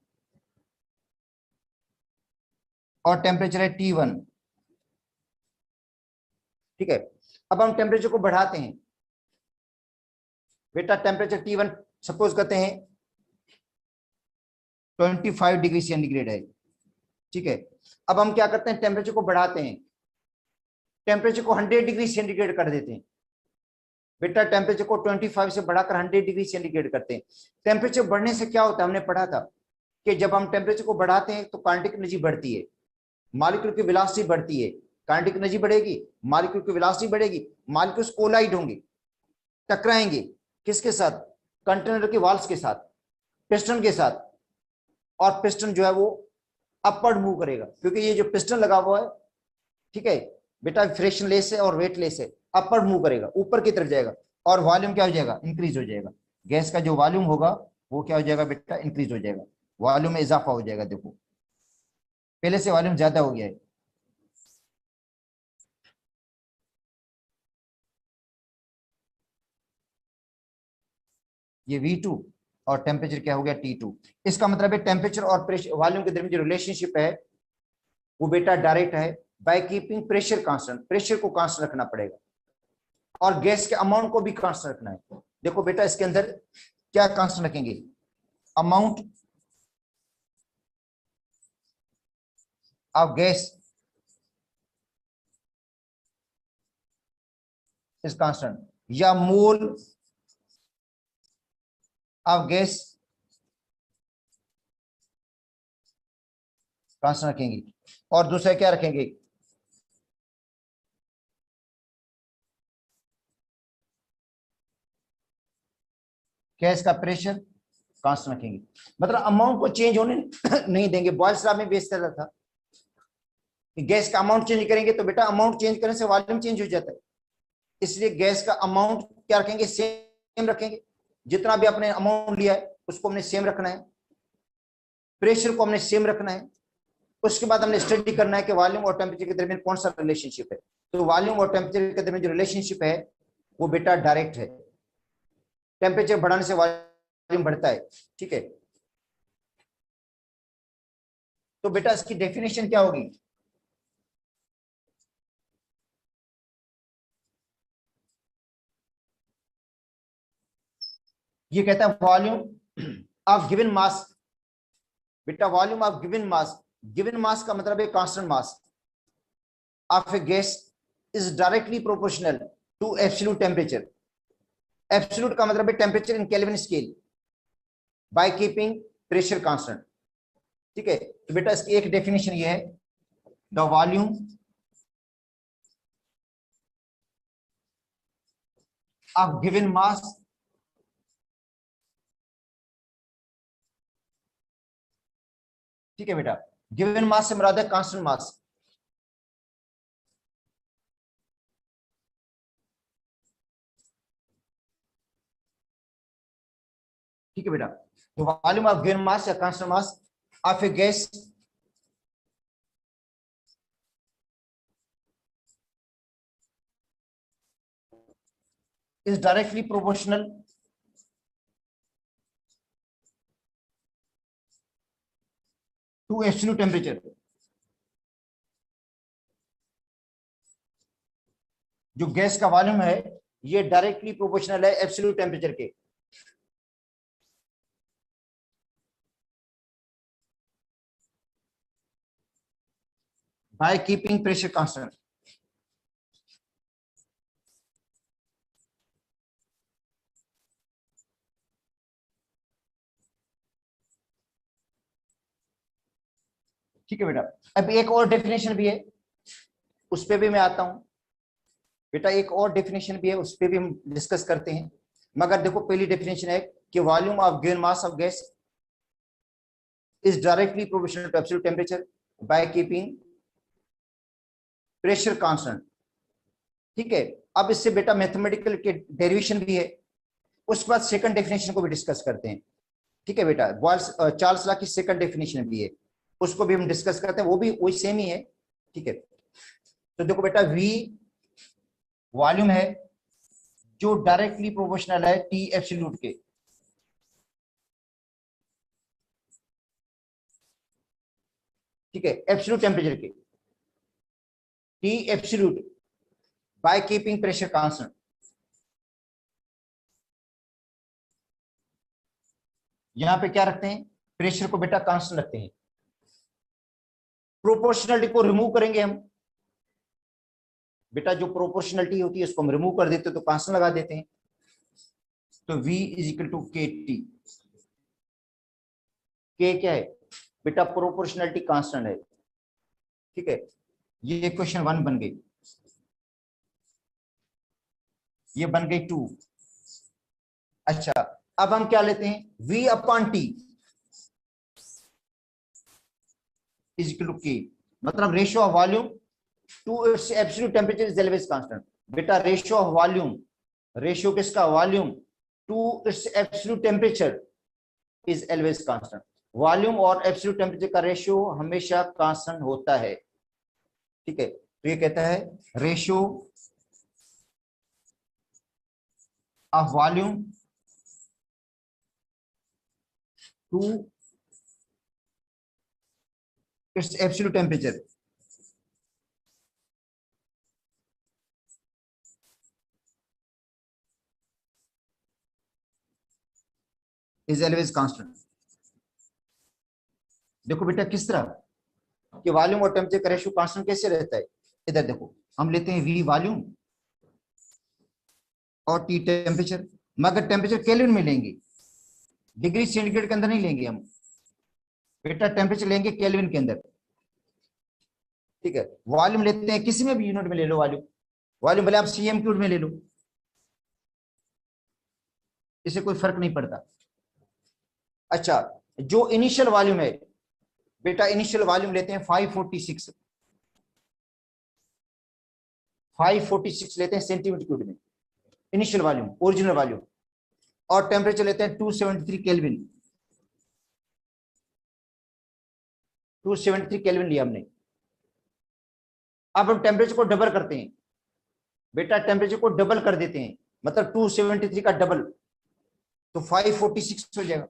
और टेम्परेचर है T1। ठीक है, अब हम टेम्परेचर को बढ़ाते हैं। बेटा टेम्परेचर T1 सपोज करते हैं 25 डिग्री सेंटीग्रेड है। ठीक है, अब हम क्या करते हैं, टेम्परेचर को बढ़ाते हैं, टेम्परेचर को 100 डिग्री सेंटीग्रेड कर देते हैं। बेटा टेम्परेचर को 25 से बढ़ाकर 100 डिग्री सेंटीग्रेड करते हैं। टेम्परेचर बढ़ने से क्या होता है, हमने पढ़ा था कि जब हम टेम्परेचर को बढ़ाते हैं तो काइनेटिक एनर्जी बढ़ती है, मॉलिक्यूल की वेलोसिटी बढ़ती है, काइनेटिक एनर्जी बढ़ेगी, मॉलिक्यूल की वेलोसिटी बढ़ेगी, मॉलिक्यूल्स कोलाइड होंगे, टकराएंगे, किसके साथ, कंटेनर के वॉल्स के साथ, पिस्टन के साथ, और पिस्टन जो है वो अपवर्ड मूव करेगा, क्योंकि ये जो पिस्टन लगा हुआ है, ठीक है बेटा, फ्रिक्शन लेस है और वेट लेस है, अपवर्ड मूव करेगा, ऊपर की तरफ जाएगा, और वॉल्यूम क्या हो जाएगा, इंक्रीज हो जाएगा। गैस का जो वॉल्यूम होगा वो क्या हो जाएगा बेटा, इंक्रीज हो जाएगा, वॉल्यूम में इजाफा हो जाएगा। देखो पहले से वॉल्यूम ज्यादा हो गया है। ये V2 और टेम्परेचर क्या हो गया, T2। इसका मतलब है टेम्परेचर और प्रेशर वॉल्यूम के दरमियान जो रिलेशनशिप है वो बेटा डायरेक्ट है, bye keeping pressure constant, pressure को कांस्टेंट रखना पड़ेगा, और गैस के अमाउंट को भी कांस्टेंट रखना है। देखो बेटा इसके अंदर क्या कांस्टेंट रखेंगे, amount of gas is constant, या मोल ऑफ गैस कांस्टेंट रखेंगे, और दूसरा क्या रखेंगे, गैस का प्रेशर कांस्टेंट रखेंगे, मतलब अमाउंट को चेंज होने नहीं देंगे। बॉयल्स लॉ में बेस कर रहा था कि गैस का अमाउंट चेंज करेंगे तो बेटा अमाउंट चेंज करने से वॉल्यूम चेंज हो जाता है, इसलिए गैस का अमाउंट क्या रखेंगे, सेम रखेंगे। जितना भी आपने अमाउंट लिया है उसको हमने सेम रखना है, प्रेशर को हमने सेम रखना है। उसके बाद हमने स्टडी करना है कि वॉल्यूम और टेम्परेचर के दरमियान कौन सा रिलेशनशिप है। तो वॉल्यूम और टेम्परेचर के दरमियान जो रिलेशनशिप है वो बेटा डायरेक्ट है, टेम्परेचर बढ़ाने से वॉल्यूम बढ़ता है, ठीक है। तो बेटा इसकी डेफिनेशन क्या होगी, ये कहता है वॉल्यूम ऑफ गिवन मास। बेटा volume of given mass, given mass का मतलब है constant mass of a gas is directly proportional to absolute temperature. Absolute का मतलब है temperature in Kelvin scale by keeping pressure constant, ठीक है। तो बेटा इसकी एक डेफिनेशन ये है, the volume of given mass ठीक है बेटा, गिवन मास से मुराद है कांस्टेंट मास। ठीक है बेटा, तो वॉल्यूम ऑफ गिवन मास या constant mass of a gas is directly proportional to absolute temperature। जो गैस का वॉल्यूम है ये डायरेक्टली प्रोपोर्शनल है एब्सोल्यूट टेम्परेचर के। Bye keeping pressure constant. ठीक है बेटा, अब एक और डेफिनेशन भी है, उस पर भी मैं आता हूं बेटा। एक और डेफिनेशन भी है, उस पर भी हम डिस्कस करते हैं। मगर देखो पहली डेफिनेशन है कि volume of given mass of gas is directly proportional to absolute temperature by keeping pressure constant, ठीक है। अब इससे बेटा मैथमेटिकल के डेरिवेशन भी है, उसके बाद सेकंड डेफिनेशन को भी डिस्कस करते हैं, ठीक है बेटा। चार्ल्स लॉ की सेकंड डेफिनेशन भी है, उसको भी हम डिस्कस करते हैं, वो भी वही सेम ही है, ठीक है। तो देखो बेटा वी वॉल्यूम है जो डायरेक्टली प्रोपोर्शनल है टी एब्सोल्यूट के, ठीक है, एब्सोल्यूट टेम्परेचर के, T absolute bye keeping pressure constant. यहां पे क्या रखते हैं, प्रेशर को बेटा कांस्टेंट रखते हैं। प्रोपोर्शनलिटी को रिमूव करेंगे हम बेटा, जो प्रोपोर्शनलिटी होती है उसको हम रिमूव कर देते हैं तो कांस्टेंट लगा देते हैं। तो V इज इक्वल टू के टी। के क्या है बेटा, प्रोपोर्शनलिटी कांस्टेंट है, ठीक है। ये क्वेश्चन 1 बन गई, ये बन गई 2। अच्छा अब हम क्या लेते हैं, V upon t is equal to k, मतलब ratio of volume to its absolute temperature is always constant. बेटा रेशियो ऑफ वॉल्यूम, रेशियो किसका, volume to its absolute temperature is always constant. Volume और एब्सोल्यूट टेम्परेचर का ratio हमेशा constant होता है, ठीक है। तो ये कहता है ratio of volume to its absolute temperature is always constant. देखो बेटा किस तरह कि वॉल्यूम और टेम्परेचर का रेशियो कांस्टेंट कैसे रहता है, इधर देखो हम लेते हैं V वॉल्यूम और T टेम्परेचर, मगर टेम्परेचर केल्विन में लेंगे, डिग्री सेंटीग्रेड के अंदर नहीं लेंगे हम बेटा, टेम्परेचर लेंगे केल्विन के अंदर, ठीक है। वॉल्यूम लेते हैं किसी में भी यूनिट में ले लो वॉल्यूम, वॉल्यूम भले आप सीएम क्यूब में ले लो, इससे कोई फर्क नहीं पड़ता। अच्छा, जो इनिशियल वॉल्यूम है बेटा, इनिशियल वॉल्यूम लेते हैं 546 लेते हैं सेंटीमीटर क्यूब में, इनिशियल वॉल्यूम, ओरिजिनल वॉल्यूम। और टेम्परेचर लेते हैं 273 केल्विन, 273 केल्विन लिया हमने। अब हम टेम्परेचर को डबल करते हैं बेटा, टेम्परेचर को डबल कर देते हैं, मतलब 273 का डबल, तो 546 हो जाएगा।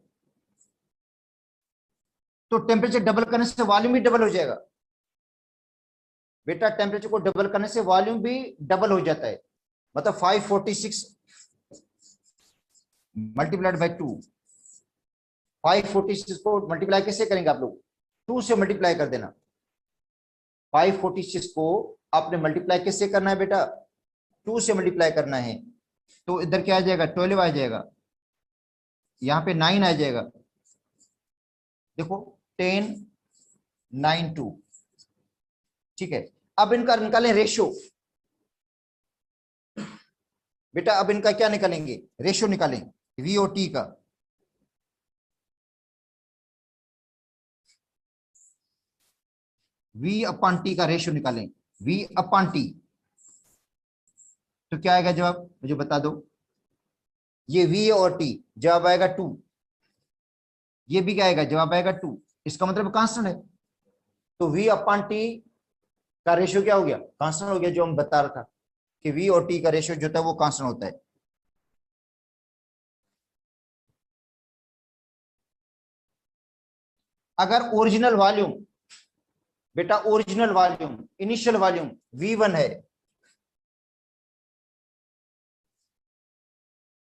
तो टेम्परेचर डबल करने से वॉल्यूम भी डबल हो जाएगा बेटा, टेम्परेचर को डबल करने से वॉल्यूम भी डबल हो जाता है, मतलब 546 मल्टीप्लाइड बाई 2। 546 को मल्टीप्लाई कैसे करेंगे आप लोग? 2 से मल्टीप्लाई कर देना। 546 को आपने मल्टीप्लाई कैसे करना है बेटा? 2 से मल्टीप्लाई करना है। तो इधर क्या आ जाएगा? 12 आ जाएगा, यहाँ पे 9 आ जाएगा। देखो 10 9 2, ठीक है। अब इनका निकालें रेशियो बेटा, अब इनका क्या निकालेंगे? रेशियो निकालें वी और टी का। V अपॉन टी का रेशियो निकालें, V अपॉन टी। तो क्या आएगा जवाब, मुझे बता दो। ये V और T, जवाब आएगा 2। ये भी क्या आएगा? जवाब आएगा 2। इसका मतलब कांस्टेंट है। तो V अपॉन टी का रेशियो क्या हो गया? कांस्टेंट हो गया, जो हम बता रहा था कि V और T का रेशियो जो था वो कांस्टेंट होता है। अगर ओरिजिनल वॉल्यूम बेटा, original volume, initial volume V1 है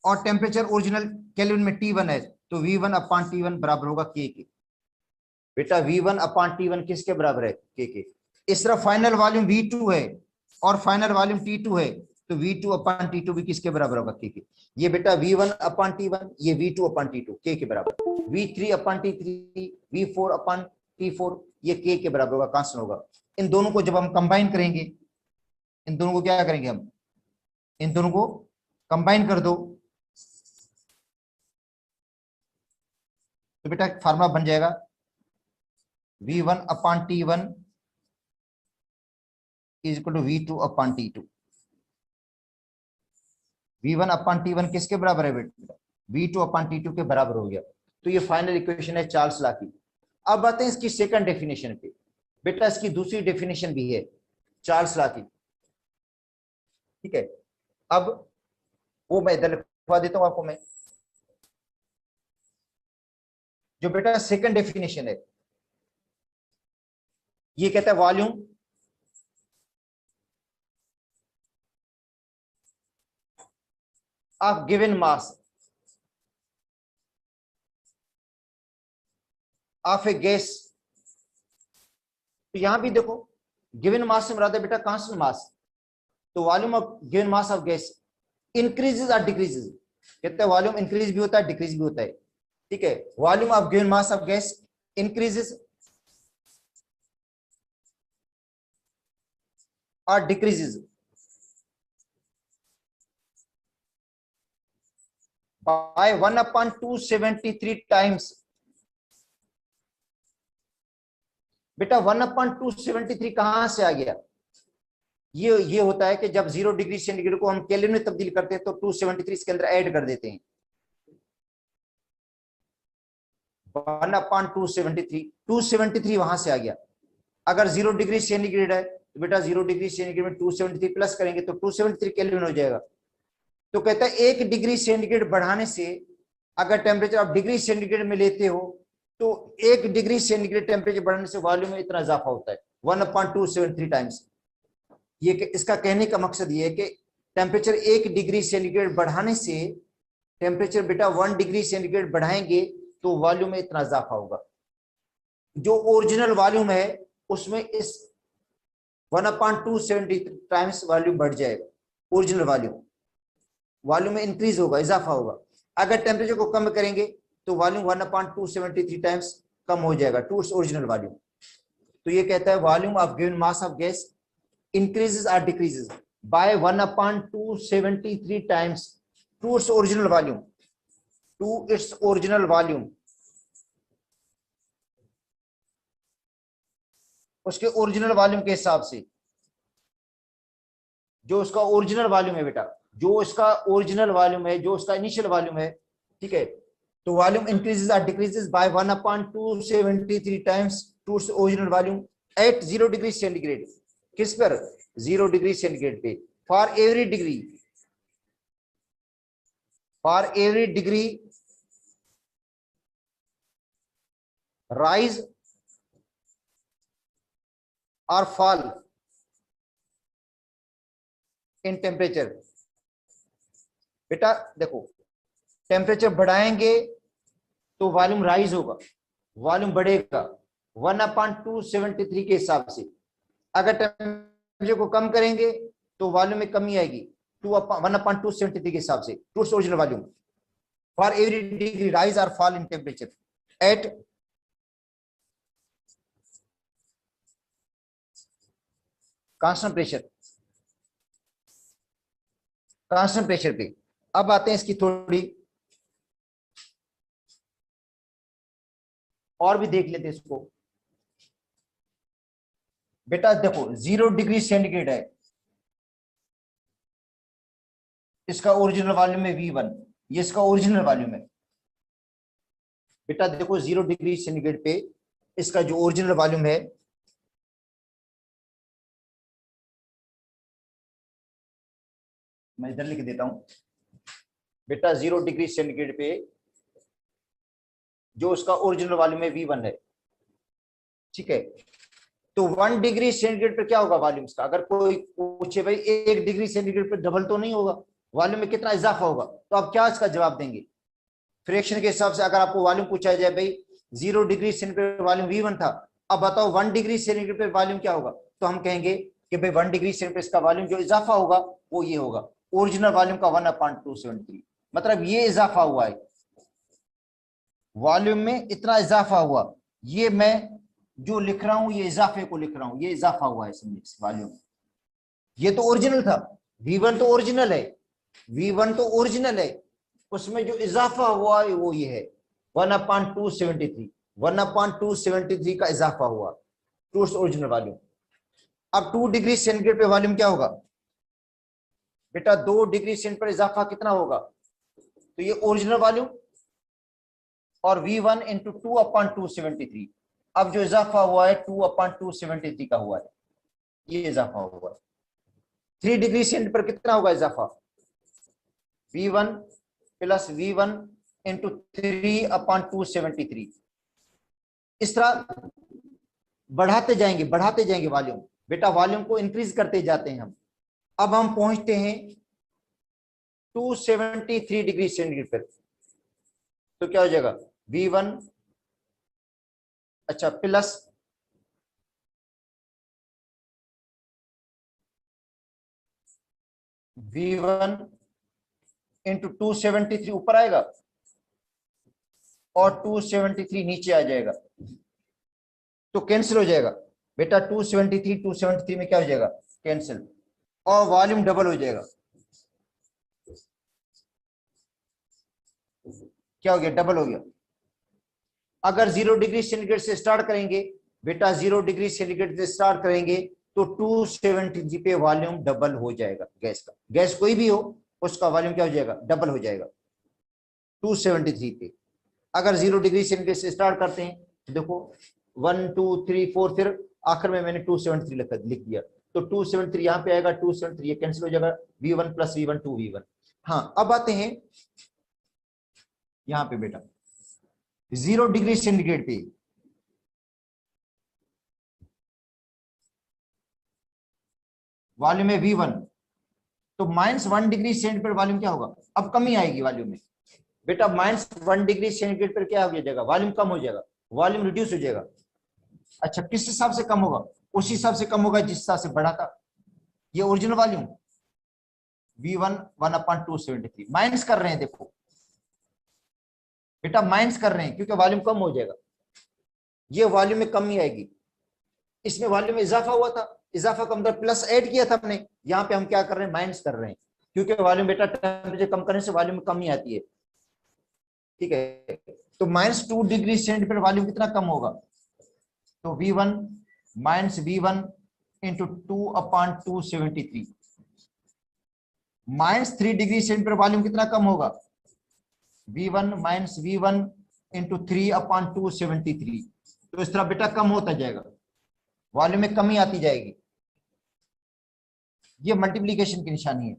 और टेम्परेचर ओरिजिनल केल्विन में T1 है, तो V1 अपॉन T1 बराबर होगा K के। बेटा V1 अपॉन T1 किसके बराबर है? K के। इस तरह फाइनल वॉल्यूम V2 है और फाइनल वॉल्यूम T2 है, तो V2 अपॉन T2 भी किसके बराबर होगा? K के। ये बेटा V1 अपॉन T1, ये V2 अपॉन T2 K के बराबर। V3 upon T3, V4 upon T4, ये K के बराबर होगा, कांस्टेंट होगा। इन दोनों को जब हम कंबाइन करेंगे, इन दोनों को क्या करेंगे हम? इन दोनों को कंबाइन कर दो, तो बेटा फार्मूला बन जाएगा V1 upon T1 is equal to V2 upon T2। V1 upon T1 किसके बराबर है बेटा? V2 अपॉन T2 के बराबर हो गया। तो ये फाइनल इक्वेशन है चार्ल्स लॉ की। अब आते हैं इसकी सेकंड डेफिनेशन पे। बेटा इसकी दूसरी डेफिनेशन भी है चार्ल्स लॉ की, ठीक है। अब वो मैं इधर लिखवा देता हूं आपको मैं, जो बेटा सेकंड डेफिनेशन है, ये कहता है volume of given mass of a gas. तो यहां भी देखो गिवन मास से मुराद है बेटा कांस्टेंट मास। तो volume of given mass of gas increases और डिक्रीजेस, कहते हैं वॉल्यूम इंक्रीज भी होता है, डिक्रीज भी होता है, ठीक है। Volume of given mass of gas increases और डिक्रीजेस बाय 1/273 टाइम्स। बेटा 1/273 कहां से आ गया? ये होता है कि जब 0 डिग्री सेंटीग्रेड को हम केल्विन में तब्दील करते हैं तो 273 इसके अंदर ऐड कर देते हैं। 1/273, 273 वहां से आ गया। अगर 0 डिग्री सेंटीग्रेड है तो बेटा 0 डिग्री सेंटीग्रेड में 273 प्लस करेंगे तो 273 केल्विन हो जाएगा। तो कहता है 1 डिग्री सेंटीग्रेड बढ़ाने से, अगर टेम्परेचर आप डिग्री सेंटीग्रेड में लेते हो तो 1 डिग्री सेंटीग्रेड टेम्परेचर बढ़ने से वॉल्यूम में इतना इजाफा होता है 1/273 टाइम्स। ये इसका कहने का मकसद ये है कि टेम्परेचर 1 डिग्री सेंटीग्रेड बढ़ाने से, टेम्परेचर बेटा 1 डिग्री सेंटीग्रेड बढ़ाएंगे तो वॉल्यूम में इतना इजाफा होगा। जो ओरिजिनल वॉल्यूम है उसमें इस 1/273 टाइम्स वॉल्यूम बढ़ जाएगा, ओरिजिनल वॉल्यूम में इंक्रीज होगा, इजाफा होगा। अगर टेम्परेचर को कम करेंगे तो वॉल्यूम 1/273 टाइम्स कम हो जाएगा टू इट्स ओरिजिनल वॉल्यूम। तो ये कहता है volume of given mass of gas increases or decreases by 1/273 times to its original volume, उसके ओरिजिनल वॉल्यूम के हिसाब से, जो उसका ओरिजिनल वॉल्यूम है बेटा, जो उसका ओरिजिनल वॉल्यूम है, जो उसका इनिशियल वॉल्यूम है, ठीक है। तो वॉल्यूम इंक्रीजेस और decreases by 1/273 times to original volume at 0 degree centigrade. किस पर? 0 डिग्री सेंटीग्रेड पे। फॉर एवरी डिग्री राइज और फॉल इन टेम्परेचर। बेटा देखो, टेम्परेचर बढ़ाएंगे तो वॉल्यूम राइज होगा, वॉल्यूम बढ़ेगा 1/273 के हिसाब से। अगर टेम्परेचर को कम करेंगे तो वॉल्यूम में कमी आएगी 1/273 के हिसाब से to original volume. For every degree rise और fall in temperature at constant pressure पे। अब आते हैं इसकी थोड़ी और भी देख लेते हैं इसको। बेटा देखो 0 डिग्री सेंटीग्रेड है, इसका ओरिजिनल वॉल्यूम है V1, ये इसका ओरिजिनल वॉल्यूम है। बेटा देखो 0 डिग्री सेंटीग्रेड पे इसका जो ओरिजिनल वॉल्यूम है, मैं इधर लिख देता हूं। बेटा 0 डिग्री सेंटीग्रेड पे जो उसका ओरिजिनल वॉल्यूम है V1 है, ठीक है। तो 1 डिग्री सेंटीग्रेड पे क्या होगा वॉल्यूम का? अगर कोई पूछे भाई 1 डिग्री सेंटीग्रेड पे डबल तो नहीं होगा, वॉल्यूम में कितना इजाफा होगा, तो आप क्या इसका जवाब देंगे? फ्रैक्शन के हिसाब से अगर आपको वॉल्यूम पूछा जाए भाई 0 डिग्री सेंटीग्रेड पे वॉल्यूम V1 था, अब बताओ 1 डिग्री सेंटीग्रेड पे वॉल्यूम क्या होगा? तो हम कहेंगे कि भाई 1 डिग्री सेंटीग्रेड इसका वॉल्यूम जो इजाफा होगा वो ये होगा, ओरिजिनल वॉल्यूम का 1/273। मतलब ये इजाफा हुआ है, वॉल्यूम में इतना इजाफा हुआ। ये मैं जो लिख रहा हूं ये इजाफे को लिख रहा हूं, ये इजाफा हुआ है समझिए वॉल्यूम। ये तो ओरिजिनल था, V1 तो ओरिजिनल है, V1 तो ओरिजिनल है, उसमें जो इजाफा हुआ है वो ये है 1/273, 1/273 का इजाफा हुआ टू ओरिजिनल वॉल्यूम। अब 2 डिग्री सेंटीग्रेड पे वॉल्यूम क्या होगा? बेटा 2 डिग्री सेंटीग्रेड पर इजाफा कितना होगा? तो ये ओरिजिनल वॉल्यूम और V1 इंटू 2/273। अब जो इजाफा हुआ है 2/273 का हुआ है, ये इजाफा हुआ है। 3 डिग्री सेंटीग्रेड पर कितना होगा इजाफा? V1 plus V1 into 3/273। इस तरह बढ़ाते जाएंगे वॉल्यूम। बेटा वॉल्यूम को इंक्रीज करते जाते हैं हम। अब हम पहुंचते हैं 273 डिग्री सेंटीग्रेड पर, तो क्या हो जाएगा? V1 अच्छा प्लस V1 इंटू 273 ऊपर आएगा और 273 नीचे आ जाएगा, तो कैंसिल हो जाएगा। बेटा 273 में क्या हो जाएगा? कैंसिल, और वॉल्यूम डबल हो जाएगा। क्या हो गया? डबल हो गया। अगर 0 डिग्री सेंटीग्रेड से स्टार्ट करेंगे, बेटा 0 डिग्री सेंटीग्रेड से स्टार्ट करेंगे तो 273 पे वॉल्यूम डबल हो जाएगा गैस का। गैस कोई भी हो उसका वॉल्यूम क्या हो जाएगा? डबल हो जाएगा 273 पे। अगर 0 डिग्री सेंटीग्रेड से स्टार्ट करते हैं तो देखो 1 2 3 4, फिर आखिर में मैंने 273 लिख दिया, तो 273 यहाँ पे आएगा, 273 ये कैंसिल हो जाएगा, V1 प्लस V1 2V1। हाँ अब आते हैं यहाँ पे बेटा 0 डिग्री सेंटीग्रेड पे वॉल्यूम है V1, तो -1 डिग्री सेंटीग्रेड पर वॉल्यूम क्या होगा? अब कमी आएगी वॉल्यूम में। बेटा -1 डिग्री सेंटीग्रेड पर क्या हो जाएगा? वॉल्यूम कम हो जाएगा, वॉल्यूम रिड्यूस हो जाएगा। अच्छा किस हिसाब से कम होगा? उस हिसाब से कम होगा जिस हिसाब से बढ़ा था। ये ओरिजिनल वॉल्यूम V1 1/273 माइनस कर रहे हैं, देखो बेटा माइनस कर रहे हैं क्योंकि वॉल्यूम कम हो जाएगा, ये वॉल्यूम में कमी आएगी। इसमें वॉल्यूम में इजाफा हुआ था, इजाफा का मतलब प्लस ऐड किया था हमने, यहाँ पे हम क्या कर रहे हैं? माइनस कर रहे हैं, क्योंकि वॉल्यूम बेटा टेम्परेचर कम करने से वॉल्यूम में कमी आती है, ठीक है। तो -2 डिग्री सेंटीग्रेड पर वॉल्यूम कितना कम होगा? तो V1 minus V1 into 2/273, -3 degree centigrade पर वॉल्यूम कितना कम होगा? V1 minus V1 into 3/273। तो इस तरह बेटा कम होता जाएगा, वॉल्यूम में कमी आती जाएगी। ये मल्टीप्लीकेशन की निशानी है,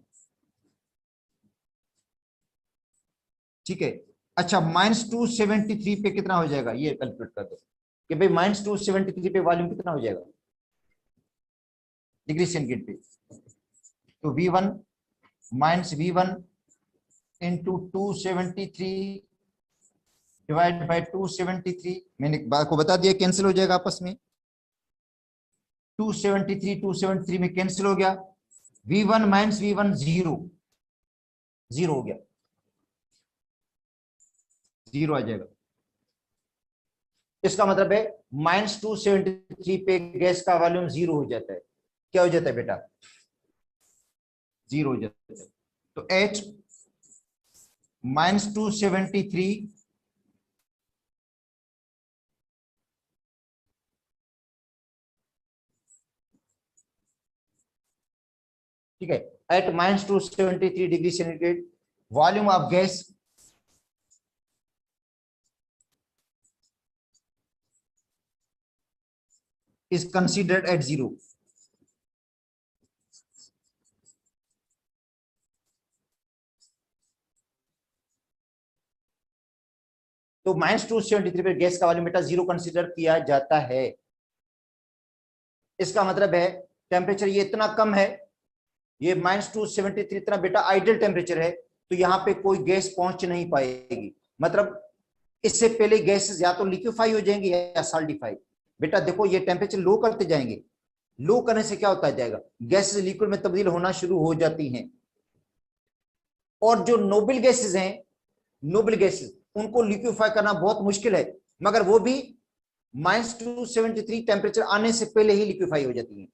ठीक है। अच्छा, -273 पे कितना हो जाएगा, ये कैलकुलेट कर दो कि भाई -273 पे वॉल्यूम कितना हो जाएगा डिग्री सेंटीग्रेड पे। तो V1 minus V1 into 273 divide by 273, मैंने बात को बता दिया, कैंसिल हो जाएगा आपस में। 273 में कैंसिल हो गया। V1 माइनस V1 0 हो गया, 0 आ जाएगा। इसका मतलब है -273 पे गैस का वॉल्यूम 0 हो जाता है। क्या हो जाता है बेटा? 0 हो जाता है। तो H -273 ठीक है, at -273 degree centigrade volume of gas is considered at 0। तो -273 पे गैस का वॉल्यूम बेटा 0 कंसीडर किया जाता है। इसका मतलब है टेम्परेचर ये इतना कम है, ये -273 इतना बेटा आइडियल टेम्परेचर है, तो यहाँ पे कोई गैस पहुंच नहीं पाएगी। मतलब इससे पहले गैसेस या तो लिक्विफाई हो जाएंगे या सॉलिडिफाई। बेटा देखो ये टेम्परेचर लो करते जाएंगे, लो करने से क्या होता जाएगा, गैसेस लिक्विड में तब्दील होना शुरू हो जाती हैं। और जो नोबल गैसेस हैं, नोबल गैसेस उनको लिक्विफाई करना बहुत मुश्किल है, मगर वो भी -273 टेम्परेचर आने से पहले ही लिक्विफाई हो जाती हैं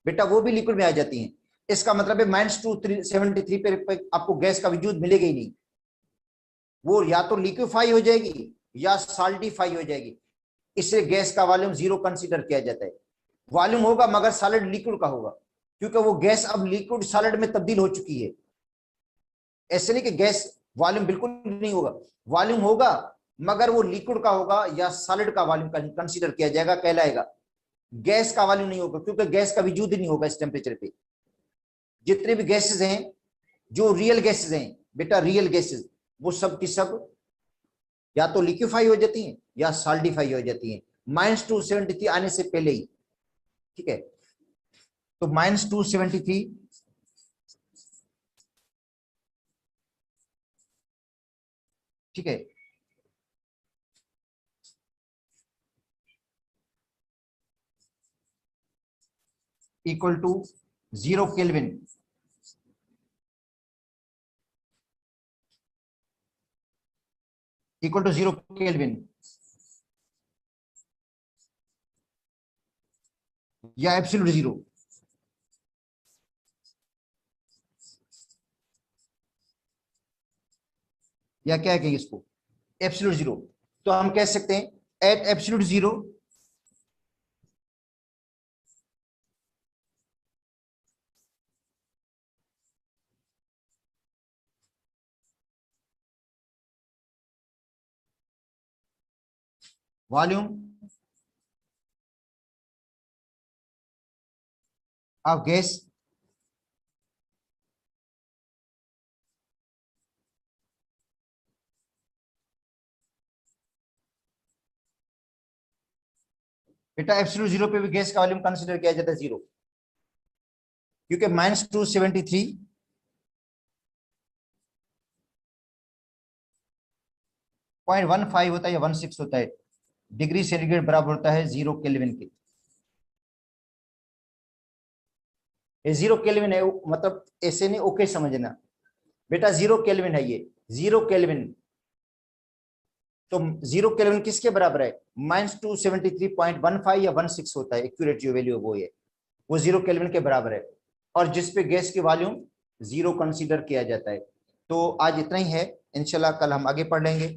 बेटा, वो भी लिक्विड में आ जाती हैं। इसका मतलब है -273 पे आपको गैस का वजूद मिलेगा ही नहीं, वो या तो लिक्विफाई हो जाएगी या सॉलिडिफाई हो जाएगी। इससे गैस का वॉल्यूम 0 कंसीडर किया जाता है। वॉल्यूम होगा मगर सॉलिड लिक्विड का होगा, क्योंकि वो गैस अब लिक्विड सॉलिड में तब्दील हो चुकी है। ऐसे नहीं कि गैस वॉल्यूम बिल्कुल नहीं होगा, वॉल्यूम होगा मगर वो लिक्विड का होगा या सॉलिड का वॉल्यूम कंसीडर किया जाएगा, कहलाएगा। गैस का वॉल्यूम नहीं होगा, क्योंकि गैस का वजूद ही नहीं होगा इस टेम्परेचर पे। जितने भी गैसेस हैं, जो रियल गैसेस हैं बेटा, रियल गैसेस वो सब की सब या तो लिक्विफाई हो जाती हैं या सॉलिडिफाई हो जाती हैं -273 आने से पहले ही, ठीक है। तो -273 ठीक है, equal to 0 kelvin, equal to 0 kelvin या एब्सोल्यूट 0, या क्या कहेंगे इसको, एब्सोल्यूट 0। तो हम कह सकते हैं at absolute 0 volume of gas बेटा एब्सोल्यूट 0 पे भी गैस का वॉल्यूम कंसीडर किया जाता है 0, क्योंकि -273 0.15 होता है या 16 होता है डिग्री सेंटीग्रेड, बराबर होता है 0 केल्विन के। ये 0 केल्विन है, मतलब ऐसे नहीं, ओके समझना बेटा, 0 केल्विन है ये, 0 केल्विन। तो 0 केल्विन किसके बराबर है, -273.15 या 16 होता है, एक्यूरेट जो वैल्यू वो है, वो 0 केल्विन के बराबर है, और जिसपे गैस की वॉल्यूम 0 कंसीडर किया जाता है। तो आज इतना ही है, इंशाल्लाह कल हम आगे पढ़ लेंगे।